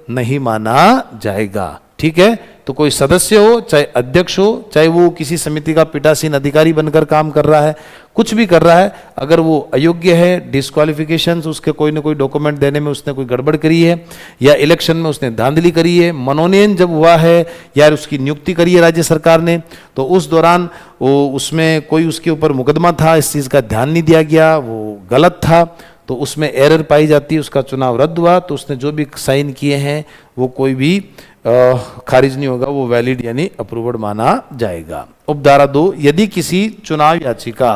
नहीं माना जाएगा। ठीक है, तो कोई सदस्य हो, चाहे अध्यक्ष हो, चाहे वो किसी समिति का पीठासीन अधिकारी बनकर काम कर रहा है, कुछ भी कर रहा है, अगर वो अयोग्य है, डिस्क्वालिफिकेशन, उसके कोई ना कोई डॉक्यूमेंट देने में उसने कोई गड़बड़ करी है, या इलेक्शन में उसने धांधली करी है, मनोनयन जब हुआ है या उसकी नियुक्ति करी है राज्य सरकार ने, तो उस दौरान वो उसमें कोई उसके ऊपर मुकदमा था, इस चीज़ का ध्यान नहीं दिया गया, वो गलत था, तो उसमें एरर पाई जाती है, उसका चुनाव रद्द हुआ, तो उसने जो भी साइन किए हैं वो कोई भी खारिज नहीं होगा, वो वैलिड यानी अप्रूव्ड माना जाएगा। उपधारा 2, यदि किसी चुनाव याचिका,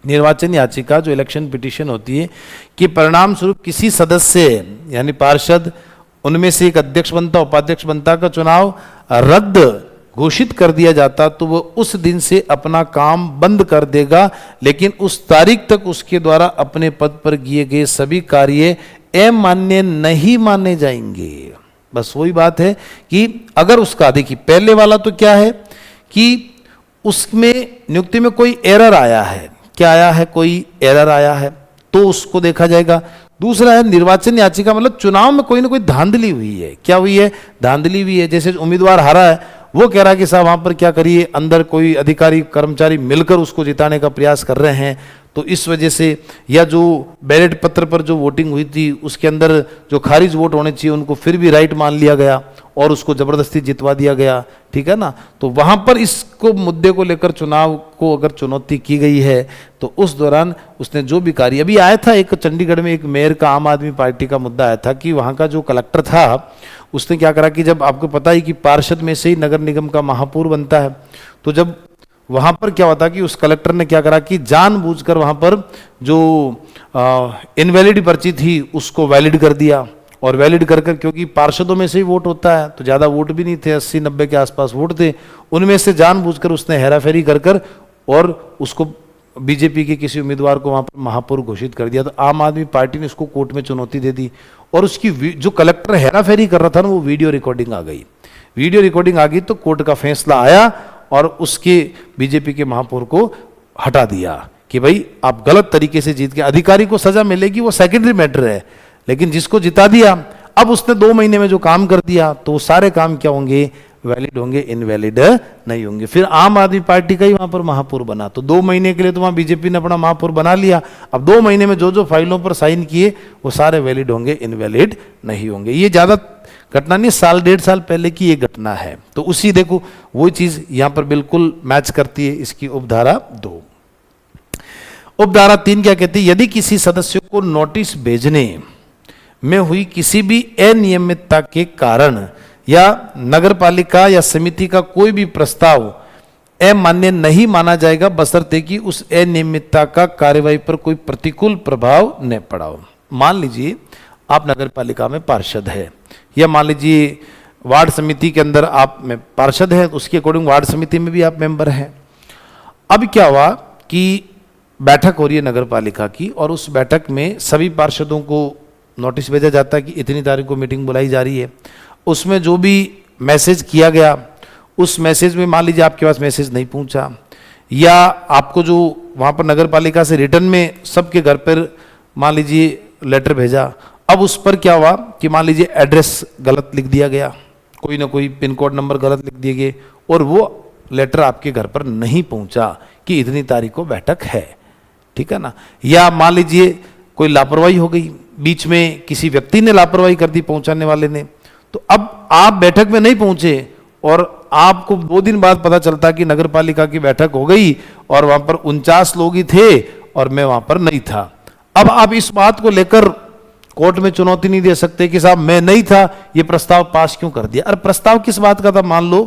निर्वाचन याचिका जो इलेक्शन पिटीशन होती है, कि परिणाम स्वरूप किसी सदस्य यानी पार्षद, उनमें से एक अध्यक्ष बनता उपाध्यक्ष बनता का चुनाव रद्द घोषित कर दिया जाता, तो वो उस दिन से अपना काम बंद कर देगा, लेकिन उस तारीख तक उसके द्वारा अपने पद पर किए गए सभी कार्य अमान्य नहीं माने जाएंगे। बस वही बात है कि अगर उसका, देखिए पहले वाला तो क्या है कि उसमें नियुक्ति में कोई एरर आया है, क्या आया है, कोई एरर आया है तो उसको देखा जाएगा। दूसरा है निर्वाचन याचिका, मतलब चुनाव में कोई ना कोई धांधली हुई है, क्या हुई है, धांधली हुई है। जैसे उम्मीदवार हारा है, वो कह रहा है कि साहब वहां पर क्या करिए, अंदर कोई अधिकारी कर्मचारी मिलकर उसको जिताने का प्रयास कर रहे हैं, तो इस वजह से, या जो बैलेट पत्र पर जो वोटिंग हुई थी उसके अंदर जो खारिज वोट होने चाहिए उनको फिर भी राइट मान लिया गया और उसको जबरदस्ती जितवा दिया गया, ठीक है ना। तो वहां पर इसको मुद्दे को लेकर चुनाव को अगर चुनौती की गई है तो उस दौरान उसने जो भी कार्य, अभी आया था एक चंडीगढ़ में एक मेयर का आम आदमी पार्टी का मुद्दा आया था कि वहां का जो कलेक्टर था उसने क्या करा कि जब आपको पता ही कि पार्षद में से ही नगर निगम का महापौर बनता है, तो जब वहां पर क्या होता कि उस कलेक्टर ने क्या करा कि जानबूझकर वहां पर जो इनवैलिड पर्ची थी उसको वैलिड कर दिया, और वैलिड कर कर, क्योंकि पार्षदों में से ही वोट होता है तो ज़्यादा वोट भी नहीं थे, 80-90 के आसपास वोट थे, उनमें से जानबूझकर उसने हेराफेरी कर कर और उसको बीजेपी के किसी उम्मीदवार को वहां पर महापौर घोषित कर दिया। तो आम आदमी पार्टी ने उसको कोर्ट में चुनौती दे दी, और उसकी जो कलेक्टर हेराफेरी कर रहा था ना, वो वीडियो रिकॉर्डिंग आ गई, वीडियो रिकॉर्डिंग आ गई, तो कोर्ट का फैसला आया और उसके बीजेपी के महापौर को हटा दिया कि भाई आप गलत तरीके से जीत के, अधिकारी को सजा मिलेगी वो सेकेंडरी मैटर है, लेकिन जिसको जिता दिया, अब उसने 2 महीने में जो काम कर दिया तो वो सारे काम क्या होंगे, वैलिड होंगे, इनवैलिड नहीं होंगे। फिर आम आदमी पार्टी का ही वहां पर महापौर बना, तो 2 महीने के लिए तो वहां बीजेपी ने अपना महापौर बना लिया, अब 2 महीने में जो जो फाइलों पर साइन किए वो सारे वैलिड होंगे, इनवैलिड नहीं होंगे। ये ज्यादा घटना नहीं, 1.5 साल पहले की ये घटना है, तो उसी देखो वो चीज यहां पर बिल्कुल मैच करती है इसकी उपधारा 2। उपधारा 3 क्या कहती है, यदि किसी सदस्य को नोटिस भेजने में हुई किसी भी अनियमितता के कारण या नगरपालिका या समिति का कोई भी प्रस्ताव अमान्य नहीं माना जाएगा, बशर्ते कि उस अनियमितता का कार्यवाही पर कोई प्रतिकूल प्रभाव न पड़ा हो। मान लीजिए आप नगरपालिका में पार्षद है, या मान लीजिए वार्ड समिति के अंदर आप में पार्षद है, उसके अकॉर्डिंग वार्ड समिति में भी आप मेंबर हैं। अब क्या हुआ कि बैठक हो रही है नगरपालिका की, और उस बैठक में सभी पार्षदों को नोटिस भेजा जाता है कि इतनी तारीख को मीटिंग बुलाई जा रही है। उसमें जो भी मैसेज किया गया, उस मैसेज में मान लीजिए आपके पास मैसेज नहीं पहुंचा, या आपको जो वहाँ पर नगरपालिका से रिटर्न में सबके घर पर मान लीजिए लेटर भेजा, अब उस पर क्या हुआ कि मान लीजिए एड्रेस गलत लिख दिया गया, कोई ना कोई पिन कोड नंबर गलत लिख दिए गए, और वो लेटर आपके घर पर नहीं पहुंचा कि इतनी तारीख को बैठक है, ठीक है ना। या मान लीजिए कोई लापरवाही हो गई, बीच में किसी व्यक्ति ने लापरवाही कर दी पहुंचाने वाले ने, तो अब आप बैठक में नहीं पहुंचे और आपको 2 दिन बाद पता चलता कि नगरपालिका की बैठक हो गई और वहां पर 49 लोग ही थे और मैं वहां पर नहीं था। अब आप इस बात को लेकर कोर्ट में चुनौती नहीं दे सकते कि साहब मैं नहीं था, ये प्रस्ताव पास क्यों कर दिया। अरे प्रस्ताव किस बात का था, मान लो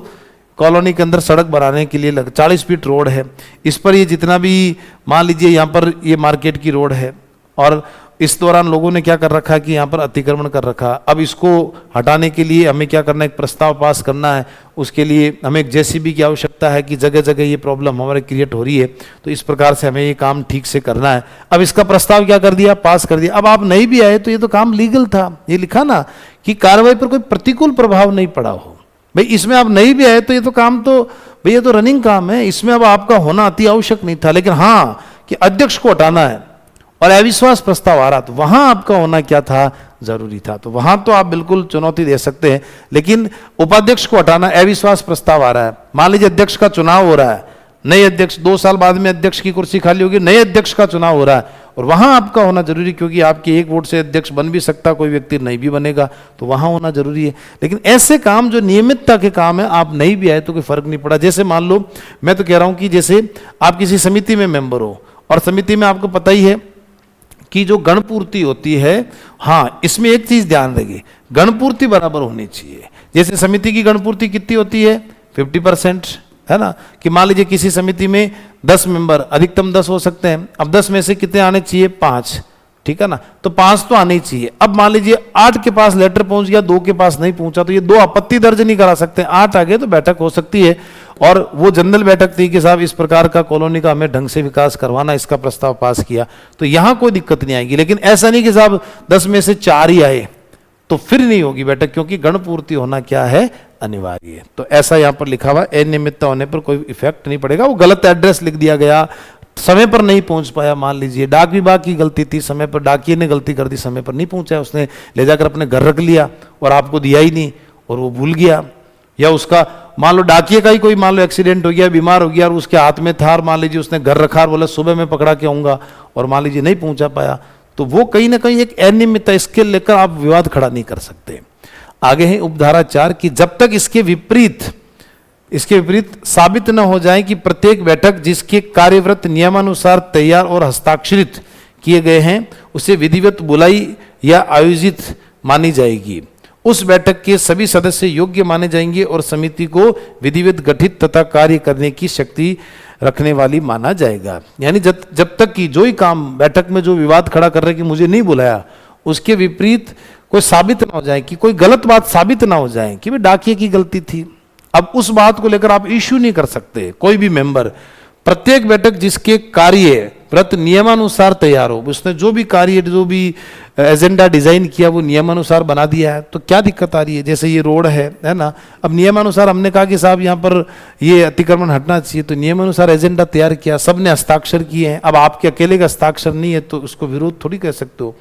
कॉलोनी के अंदर सड़क बनाने के लिए 40 फीट रोड है, इस पर ये जितना भी मान लीजिए यहाँ पर ये मार्केट की रोड है, और इस दौरान लोगों ने क्या कर रखा है कि यहाँ पर अतिक्रमण कर रखा। अब इसको हटाने के लिए हमें क्या करना है, एक प्रस्ताव पास करना है। उसके लिए हमें एक जेसीबी की आवश्यकता है कि जगह जगह ये प्रॉब्लम हमारे क्रिएट हो रही है, तो इस प्रकार से हमें ये काम ठीक से करना है। अब इसका प्रस्ताव क्या कर दिया, पास कर दिया। अब आप नहीं भी आए तो ये तो काम लीगल था, ये लिखा ना कि कार्रवाई पर कोई प्रतिकूल प्रभाव नहीं पड़ा हो। भाई इसमें आप नहीं भी आए तो ये तो काम तो भाई ये तो रनिंग काम है, इसमें अब आपका होना अति आवश्यक नहीं था। लेकिन हाँ कि अध्यक्ष को हटाना है और अविश्वास प्रस्ताव आ रहा, तो वहां आपका होना क्या था, जरूरी था। तो वहां तो आप बिल्कुल चुनौती दे सकते हैं। लेकिन उपाध्यक्ष को हटाना, अविश्वास प्रस्ताव आ रहा है, मान लीजिए अध्यक्ष का चुनाव हो रहा है, नए अध्यक्ष 2 साल बाद में अध्यक्ष की कुर्सी खाली होगी, नए अध्यक्ष का चुनाव हो रहा है, और वहां आपका होना जरूरी, क्योंकि आपके एक वोट से अध्यक्ष बन भी सकता, कोई व्यक्ति नहीं भी बनेगा, तो वहां होना जरूरी है। लेकिन ऐसे काम जो नियमितता के काम है, आप नहीं भी आए तो कोई फर्क नहीं पड़ा। जैसे मान लो, मैं तो कह रहा हूं कि जैसे आप किसी समिति में मेंबर हो, और समिति में आपको पता ही है कि जो गणपूर्ति होती है, हाँ इसमें एक चीज ध्यान रखिए, गणपूर्ति बराबर होनी चाहिए। जैसे समिति की गणपूर्ति कितनी होती है, 50%, है ना। कि मान लीजिए किसी समिति में 10 मेंबर, अधिकतम 10 हो सकते हैं। अब 10 में से कितने आने चाहिए, 5, ठीक है ना। तो 5 तो आने ही चाहिए। अब मान लीजिए 8 के पास लेटर पहुंच गया, 2 के पास नहीं पहुंचा, तो ये 2 आपत्ति दर्ज नहीं करा सकते। 8 आ गए तो बैठक हो सकती है, और वो जनरल बैठक थी कि साहब इस प्रकार का कॉलोनी का हमें ढंग से विकास करवाना, इसका प्रस्ताव पास किया, तो यहां कोई दिक्कत नहीं आएगी। लेकिन ऐसा नहीं कि साहब 10 में से 4 ही आए, तो फिर नहीं होगी बैठक, क्योंकि गणपूर्ति होना क्या है, अनिवार्य है। तो ऐसा यहां पर लिखा हुआ, अनियमितता होने पर कोई इफेक्ट नहीं पड़ेगा। वो गलत एड्रेस लिख दिया गया, समय पर नहीं पहुंच पाया, मान लीजिए डाक विभाग की गलती थी, समय पर डाकिये ने गलती कर दी, समय पर नहीं पहुंचा, उसने ले जाकर अपने घर रख लिया और आपको दिया ही नहीं, और वो भूल गया। या उसका मान लो डाकिये का ही कोई मान लो एक्सीडेंट हो गया, बीमार हो गया, और उसके हाथ में था, और मान लीजिए उसने घर रखा और बोला सुबह में पकड़ा के आऊंगा, और मान लीजिए नहीं पहुंचा पाया, तो वो कहीं ना कहीं एक अनियमितता, इसके लेकर आप विवाद खड़ा नहीं कर सकते। आगे है उपधारा 4 की जब तक इसके विपरीत साबित न हो जाए कि प्रत्येक बैठक जिसके कार्यव्रत नियमानुसार तैयार और हस्ताक्षरित किए गए हैं उसे विधिवत बुलाई या आयोजित मानी जाएगी, उस बैठक के सभी सदस्य योग्य माने जाएंगे और समिति को विधिवत गठित तथा कार्य करने की शक्ति रखने वाली माना जाएगा। यानी जब तक कि जो ही काम बैठक में जो विवाद खड़ा कर रहे कि मुझे नहीं बुलाया, उसके विपरीत कोई साबित ना हो जाए, कि कोई गलत बात साबित ना हो जाए कि भाई डाकिये की गलती थी, अब उस बात को लेकर आप इश्यू नहीं कर सकते कोई भी मेंबर। प्रत्येक बैठक जिसके कार्य व्रत नियमानुसार तैयार हो, उसने जो भी कार्य जो भी एजेंडा डिजाइन किया वो नियमानुसार बना दिया है, तो क्या दिक्कत आ रही है। जैसे ये रोड है ना, अब नियमानुसार हमने कहा कि साहब यहाँ पर ये अतिक्रमण हटना चाहिए, तो नियमानुसार एजेंडा तैयार किया, सबने हस्ताक्षर किए हैं। अब आपके अकेले का हस्ताक्षर नहीं है तो उसको विरोध थोड़ी कह सकते हो।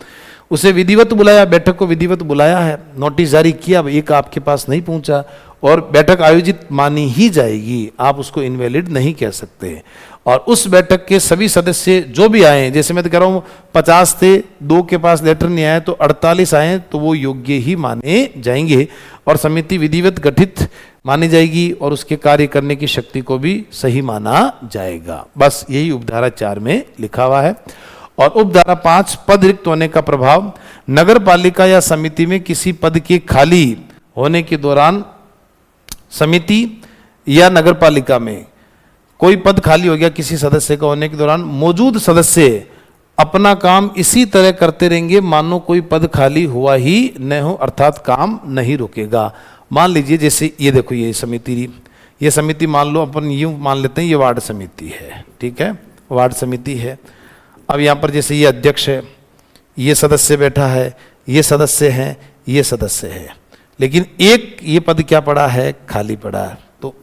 उसे विधिवत बुलाया, बैठक को विधिवत बुलाया है, नोटिस जारी किया, अब एक आपके पास नहीं पहुंचा, और बैठक आयोजित मानी ही जाएगी, आप उसको इनवैलिड नहीं कह सकते। और उस बैठक के सभी सदस्य जो भी आए, जैसे मैं तो कह रहा हूं 50 थे, 2 के पास लेटर नहीं आए तो 48 आए, तो वो योग्य ही माने जाएंगे और समिति विधिवत गठित मानी जाएगी और उसके कार्य करने की शक्ति को भी सही माना जाएगा। बस यही उपधारा 4 में लिखा हुआ है। और उपधारा 5 पद रिक्त होने का प्रभाव, नगर पालिका या समिति में किसी पद के खाली होने के दौरान समिति या नगर पालिका में कोई पद खाली हो गया किसी सदस्य का होने के दौरान, मौजूद सदस्य अपना काम इसी तरह करते रहेंगे मानो कोई पद खाली हुआ ही न हो, अर्थात काम नहीं रुकेगा। मान लीजिए जैसे ये देखो, ये समिति मान लो अपन यूं मान लेते हैं ये वार्ड समिति है, ठीक है, वार्ड समिति है। अब यहाँ पर जैसे ये अध्यक्ष है, ये सदस्य बैठा है, ये सदस्य हैं, ये सदस्य है, लेकिन एक ये पद क्या पड़ा है, खाली पड़ा है, तो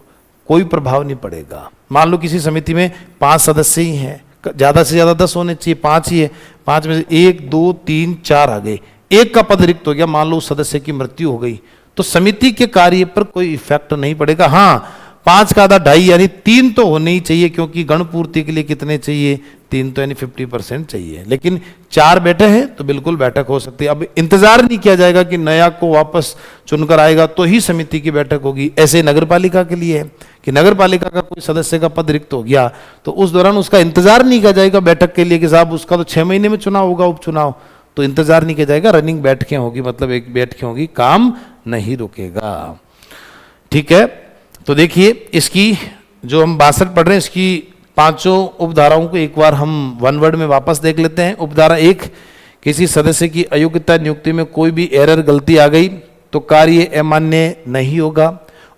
कोई प्रभाव नहीं पड़ेगा। मान लो किसी समिति में 5 सदस्य ही हैं, ज़्यादा से ज़्यादा 10 होने चाहिए, 5 ही है, 5 में से 1 2 3 4 आ गए, एक का पद रिक्त हो गया, मान लो उस सदस्य की मृत्यु हो गई, तो समिति के कार्य पर कोई इफेक्ट नहीं पड़ेगा। हाँ, 5 का आधा 2.5 यानी 3 तो होने ही चाहिए, क्योंकि गणपूर्ति के लिए कितने चाहिए, 3 तो यानी 50% चाहिए। लेकिन 4 बैठे हैं तो बिल्कुल बैठक हो सकती है। अब इंतजार नहीं किया जाएगा कि नया को वापस चुनकर आएगा तो ही समिति की बैठक होगी। ऐसे नगर पालिका के लिए है कि नगर पालिका का कोई सदस्य का पद रिक्त हो गया तो उस दौरान उसका इंतजार नहीं किया जाएगा बैठक के लिए कि साहब उसका तो 6 महीने में चुनाव होगा, उपचुनाव, तो इंतजार नहीं किया जाएगा, रनिंग बैठकें होगी, मतलब एक बैठकें होगी, काम नहीं रुकेगा। ठीक है, तो देखिए इसकी जो हम 62 पढ़ रहे हैं इसकी 5 उपधाराओं को एक बार हम वन वर्ड में वापस देख लेते हैं। उपधारा 1 किसी सदस्य की अयोग्यता नियुक्ति में कोई भी एरर गलती आ गई तो कार्य अमान्य नहीं होगा।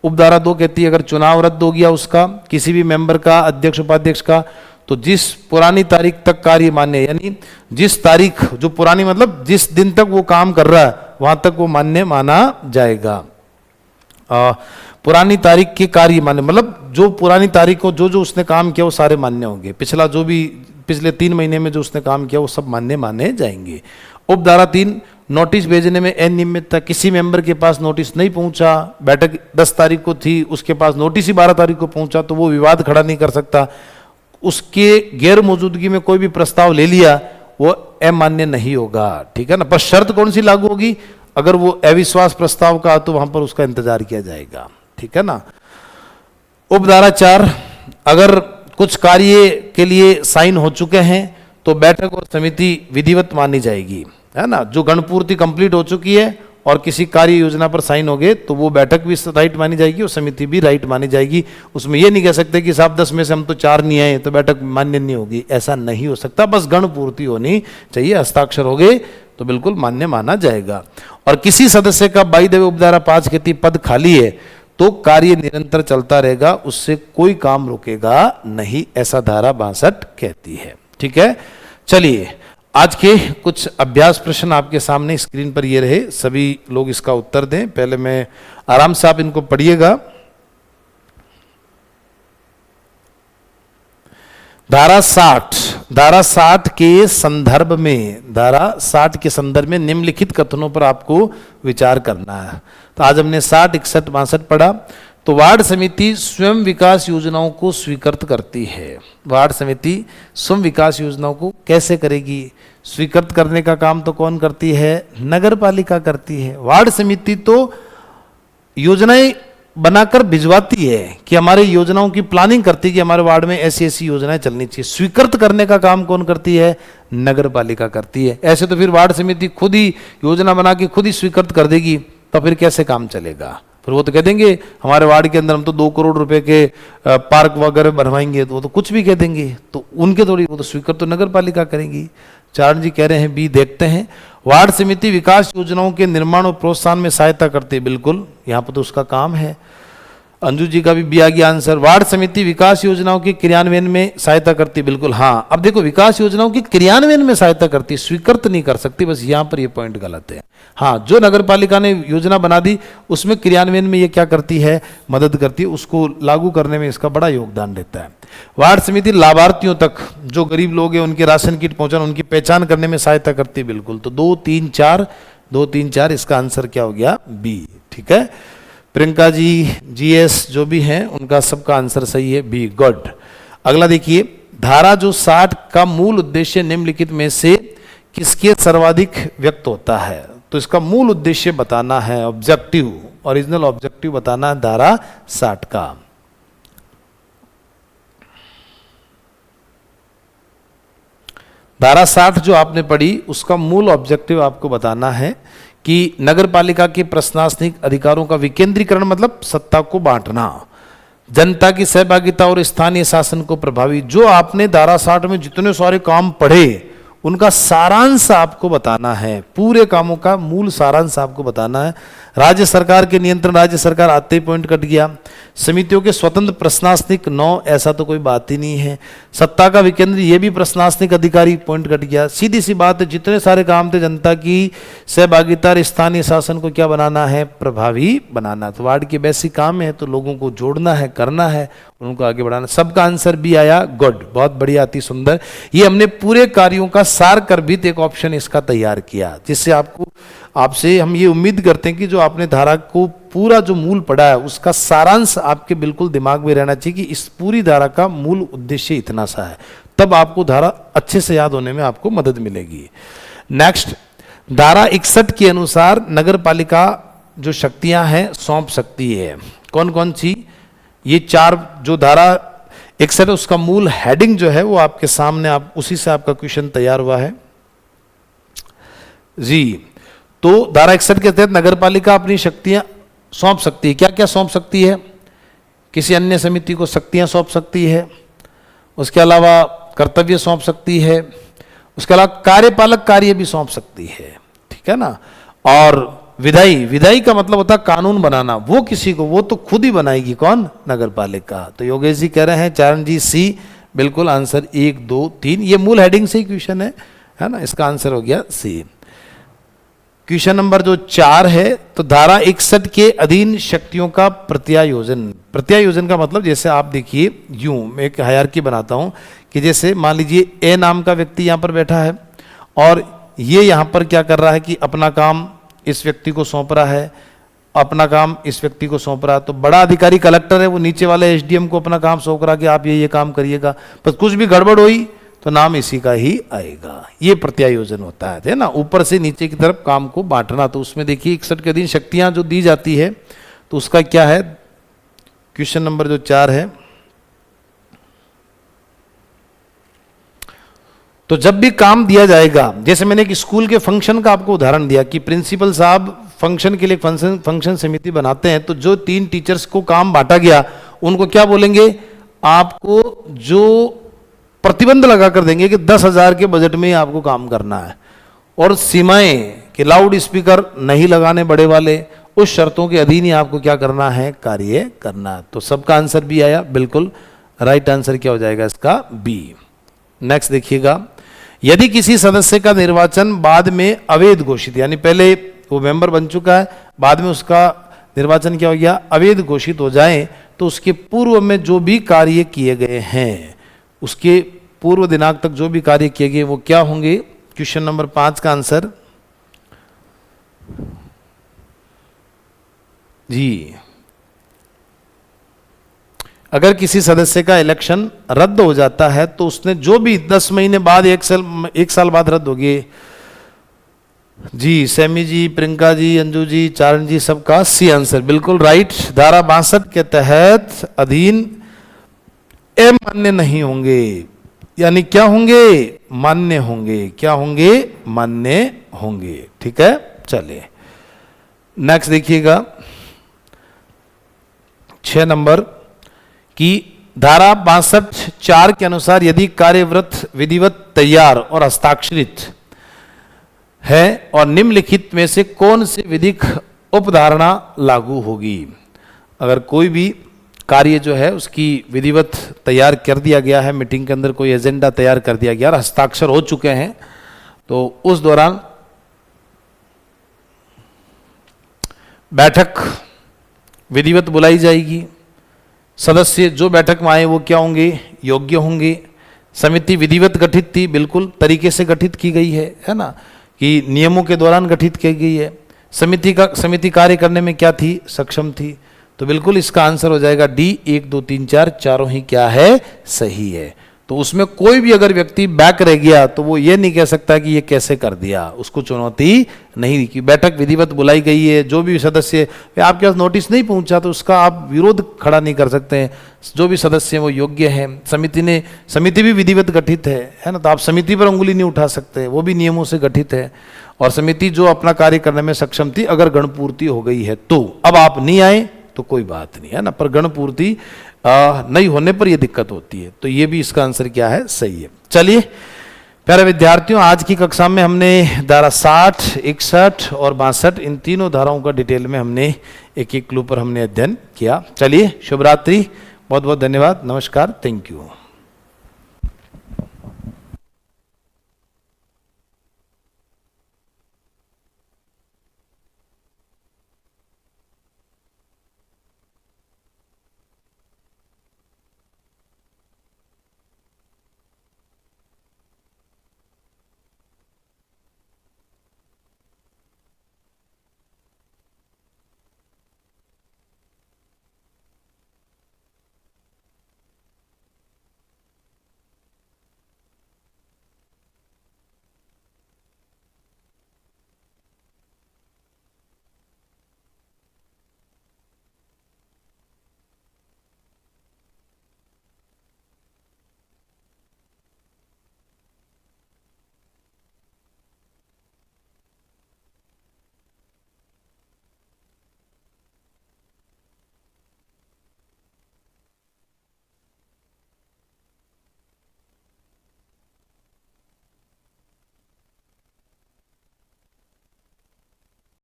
उपधारा 2 कहती है अगर चुनाव रद्द हो गया उसका, किसी भी मेंबर का, अध्यक्ष उपाध्यक्ष का, तो जिस पुरानी तारीख तक कार्य मान्य, यानी जिस तारीख, जो पुरानी मतलब जिस दिन तक वो काम कर रहा है वहां तक वो मान्य माना जाएगा। पुरानी तारीख के कार्य मान्य मतलब जो पुरानी तारीख को जो जो उसने काम किया वो सारे मान्य होंगे। पिछला जो भी पिछले 3 महीने में जो उसने काम किया वो सब मान्य माने जाएंगे। उपधारा 3 नोटिस भेजने में अनियमितता, किसी मेंबर के पास नोटिस नहीं पहुंचा, बैठक 10 तारीख को थी, उसके पास नोटिस ही 12 तारीख को पहुंचा, तो वो विवाद खड़ा नहीं कर सकता। उसके गैर मौजूदगी में कोई भी प्रस्ताव ले लिया वो अमान्य नहीं होगा, ठीक है ना। पर शर्त कौन सी लागू होगी, अगर वो अविश्वास प्रस्ताव का तो वहां पर उसका इंतजार किया जाएगा, ठीक है ना। उपधारा 4 अगर कुछ कार्य के लिए साइन हो चुके हैं तो बैठक और समिति विधिवत मानी जाएगी, है ना। जो गणपूर्ति कंप्लीट हो चुकी है और किसी कार्य योजना पर साइन हो गए तो वो बैठक भी राइट मानी जाएगी और समिति भी राइट मानी जाएगी। उसमें ये नहीं कह सकते कि साहब 10 में से हम तो 4 नहीं आए तो बैठक मान्य नहीं होगी, ऐसा नहीं हो सकता। बस गणपूर्ति होनी चाहिए, हस्ताक्षर हो गए तो बिल्कुल मान्य माना जाएगा। और किसी सदस्य का बाई द वे उपधारा 5 कहती पद खाली है तो कार्य निरंतर चलता रहेगा, उससे कोई काम रुकेगा नहीं, ऐसा धारा 62 कहती है, ठीक है। चलिए आज के कुछ अभ्यास प्रश्न आपके सामने स्क्रीन पर ये रहे, सभी लोग इसका उत्तर दें। पहले मैं आराम से आप इनको पढ़िएगा। धारा 60 के संदर्भ में, धारा 60 के संदर्भ में निम्नलिखित कथनों पर आपको विचार करना है। तो आज हमने 60, 61, 62 पढ़ा। तो वार्ड समिति स्वयं विकास योजनाओं को स्वीकृत करती है। वार्ड समिति स्वयं विकास योजनाओं को कैसे करेगी? स्वीकृत करने का काम तो कौन करती है? नगर पालिका करती है। वार्ड समिति तो योजनाएं बनाकर भिजवाती है कि हमारे योजनाओं की प्लानिंग करती है कि हमारे वार्ड में ऐसी ऐसी योजनाएं चलनी चाहिए। स्वीकृत करने का काम कौन करती है? नगर पालिका करती है। ऐसे तो फिर वार्ड समिति खुद ही योजना बना के खुद ही स्वीकृत कर देगी तो फिर कैसे काम चलेगा? फिर वो तो कह देंगे हमारे वार्ड के अंदर हम तो 2 करोड़ रुपए के पार्क वगैरह बनवाएंगे, तो वो तो कुछ भी कह देंगे, तो उनके थोड़ी, वो तो स्वीकृत तो नगर पालिका करेगी। चारण जी कह रहे हैं बी, देखते हैं। वार्ड समिति विकास योजनाओं के निर्माण और प्रोत्साहन में सहायता करती है, बिल्कुल, यहाँ पर तो उसका काम है। अंजू जी का भी बी आ गया आंसर। वार्ड समिति विकास योजनाओं के क्रियान्वयन में सहायता करती, बिल्कुल हाँ। अब देखो विकास योजनाओं की क्रियान्वयन में सहायता करती, स्वीकृत नहीं कर सकती, बस यहाँ पर ये पॉइंट गलत है। हाँ, जो नगर पालिका ने योजना बना दी उसमें क्रियान्वयन में ये क्या करती है? मदद करती है, उसको लागू करने में इसका बड़ा योगदान रहता है। वार्ड समिति लाभार्थियों तक, जो गरीब लोग हैं उनके राशन किट पहुंचाना, उनकी पहचान करने में सहायता करती है, बिल्कुल। तो 2, 3, 4 इसका आंसर क्या हो गया? बी, ठीक है। प्रियंका जी, जीएस जो भी हैं उनका सबका आंसर सही है, बी, गुड। अगला देखिए, धारा जो 60 का मूल उद्देश्य निम्नलिखित में से किसके सर्वाधिक व्यक्त होता है? तो इसका मूल उद्देश्य बताना है, ऑब्जेक्टिव, ओरिजिनल ऑब्जेक्टिव बताना है धारा 60 का। धारा 60 जो आपने पढ़ी उसका मूल ऑब्जेक्टिव आपको बताना है कि नगर पालिका के प्रशासनिक अधिकारों का विकेंद्रीकरण, मतलब सत्ता को बांटना, जनता की सहभागिता और स्थानीय शासन को प्रभावी। जो आपने धारा 60 में जितने सारे काम पढ़े उनका सारांश आपको बताना है, पूरे कामों का मूल सारांश आपको बताना है। राज्य सरकार के नियंत्रण, राज्य सरकार आते ही पॉइंट कट गया। समितियों के स्वतंत्र प्रशासनिक 9, ऐसा तो कोई बात ही नहीं है। सत्ता का विकेंद्र, ये भी प्रशासनिक अधिकारी, पॉइंट कट गया। सीधी सी बात है, जितने सारे काम थे जनता की सहभागिता और स्थानीय शासन को क्या बनाना है? प्रभावी बनाना। तो वार्ड के बेसिक काम है, तो लोगों को जोड़ना है, करना है, उनको आगे बढ़ाना। सबका आंसर भी आया, गुड, बहुत बढ़िया, अति सुंदर। ये हमने पूरे कार्यों का सार कर भी एक ऑप्शन इसका तैयार किया, जिससे आपसे हम ये उम्मीद करते हैं कि जो आपने धारा को पूरा जो मूल पढ़ा है उसका सारांश आपके बिल्कुल दिमाग में रहना चाहिए कि इस पूरी धारा का मूल उद्देश्य इतना सा है, तब आपको धारा अच्छे से याद होने में आपको मदद मिलेगी। नेक्स्ट, धारा 61 के अनुसार नगर पालिका जो शक्तियां हैं सौंप सकती है, कौन कौन सी? ये 4 जो धारा 61 उसका मूल हेडिंग जो है वो आपके सामने, आप उसी से आपका क्वेश्चन तैयार हुआ है जी। तो धारा 61 के तहत नगर पालिका अपनी शक्तियां सौंप सकती है। क्या क्या सौंप सकती है? किसी अन्य समिति को शक्तियां सौंप सकती है, उसके अलावा कर्तव्य सौंप सकती है, उसके अलावा कार्यपालक कार्य भी सौंप सकती है, ठीक है ना। और विधायी, विधायी का मतलब होता है कानून बनाना, वो किसी को, वो तो खुद ही बनाएगी, कौन, नगर पालिका। तो योगेश जी कह रहे हैं चरण जी सी, बिल्कुल आंसर 1 2 3, ये मूल हेडिंग से ही क्वेश्चन है ना, इसका आंसर हो गया सी। क्वेश्चन नंबर जो 4 है, तो धारा 61 के अधीन शक्तियों का प्रत्यायोजन। प्रत्यायोजन का मतलब जैसे आप देखिए यूं, मैं एक हायरार्की बनाता हूं कि जैसे मान लीजिए ए नाम का व्यक्ति यहां पर बैठा है और ये यहां पर क्या कर रहा है कि अपना काम इस व्यक्ति को सौंप रहा है, अपना काम इस व्यक्ति को सौंप रहा है। तो बड़ा अधिकारी कलेक्टर है, वो नीचे वाले एसडीएम को अपना काम सौंप रहा कि आप ये काम करिएगा, पर कुछ भी गड़बड़ हुई तो नाम इसी का ही आएगा। ये प्रत्यायोजन होता है ना, ऊपर से नीचे की तरफ काम को बांटना। तो उसमें देखिए 61 के अधीन शक्तियां जो दी जाती है, तो उसका क्या है, क्वेश्चन नंबर जो 4 है, तो जब भी काम दिया जाएगा, जैसे मैंने एक स्कूल के फंक्शन का आपको उदाहरण दिया कि प्रिंसिपल साहब फंक्शन के लिए फंक्शन समिति बनाते हैं, तो जो 3 टीचर्स को काम बांटा गया उनको क्या बोलेंगे, आपको जो प्रतिबंध लगा कर देंगे कि 10,000 के बजट में ही आपको काम करना है, और सीमाएं कि लाउड स्पीकर नहीं लगाने बड़े वाले, उस शर्तों के अधीन ही आपको क्या करना है, कार्य करना है। तो सबका आंसर भी आया, बिल्कुल राइट आंसर क्या हो जाएगा इसका, बी। नेक्स्ट देखिएगा, यदि किसी सदस्य का निर्वाचन बाद में अवैध घोषित, यानी पहले वो मेंबर बन चुका है, बाद में उसका निर्वाचन क्या हो गया, अवैध घोषित हो जाए, तो उसके पूर्व में जो भी कार्य किए गए हैं, उसके पूर्व दिनांक तक जो भी कार्य किए गए वो क्या होंगे। क्वेश्चन नंबर 5 का आंसर जी, अगर किसी सदस्य का इलेक्शन रद्द हो जाता है तो उसने जो भी 10 महीने बाद, एक साल बाद रद्द होगी जी। सैमी जी, प्रियंका जी, अंजू जी, चारण जी, सबका सी आंसर बिल्कुल राइट। धारा 62 के तहत अधीन ए मान्य नहीं होंगे, यानी क्या होंगे, मान्य होंगे, क्या होंगे, मान्य होंगे, ठीक है। चलिए नेक्स्ट देखिएगा 6 नंबर कि धारा 62(4) के अनुसार यदि कार्यव्रत विधिवत तैयार और हस्ताक्षरित है और निम्नलिखित में से कौन सी विधिक उपधारणा लागू होगी। अगर कोई भी कार्य जो है उसकी विधिवत तैयार कर दिया गया है, मीटिंग के अंदर कोई एजेंडा तैयार कर दिया गया और हस्ताक्षर हो चुके हैं, तो उस दौरान बैठक विधिवत बुलाई जाएगी। सदस्य जो बैठक में आए वो क्या होंगे, योग्य होंगे। समिति विधिवत गठित थी, बिल्कुल तरीके से गठित की गई है ना, कि नियमों के दौरान गठित की गई है। समिति कार्य करने में क्या थी, सक्षम थी। तो बिल्कुल इसका आंसर हो जाएगा डी, 1 2 3 4 चारों ही क्या है, सही है। तो उसमें कोई भी अगर व्यक्ति बैक रह गया तो वो ये नहीं कह सकता कि ये कैसे कर दिया, उसको चुनौती नहीं दी कि बैठक विधिवत बुलाई गई है, जो भी सदस्य आपके पास नोटिस नहीं पहुंचा तो उसका आप विरोध खड़ा नहीं कर सकते हैं। जो भी सदस्य हैं वो योग्य है, समिति भी विधिवत गठित है ना, तो आप समिति पर उंगली नहीं उठा सकते, वो भी नियमों से गठित है। और समिति जो अपना कार्य करने में सक्षम थी, अगर गणपूर्ति हो गई है तो, अब आप नहीं आए तो कोई बात नहीं है ना, पर गणपूर्ति नहीं होने पर यह दिक्कत होती है। तो ये भी इसका आंसर क्या है, सही है। चलिए प्यारे विद्यार्थियों, आज की कक्षा में हमने धारा 60, 61 और 62 इन तीनों धाराओं का डिटेल में हमने एक एक क्लू पर हमने अध्ययन किया। चलिए शुभ रात्रि, बहुत बहुत धन्यवाद, नमस्कार, थैंक यू।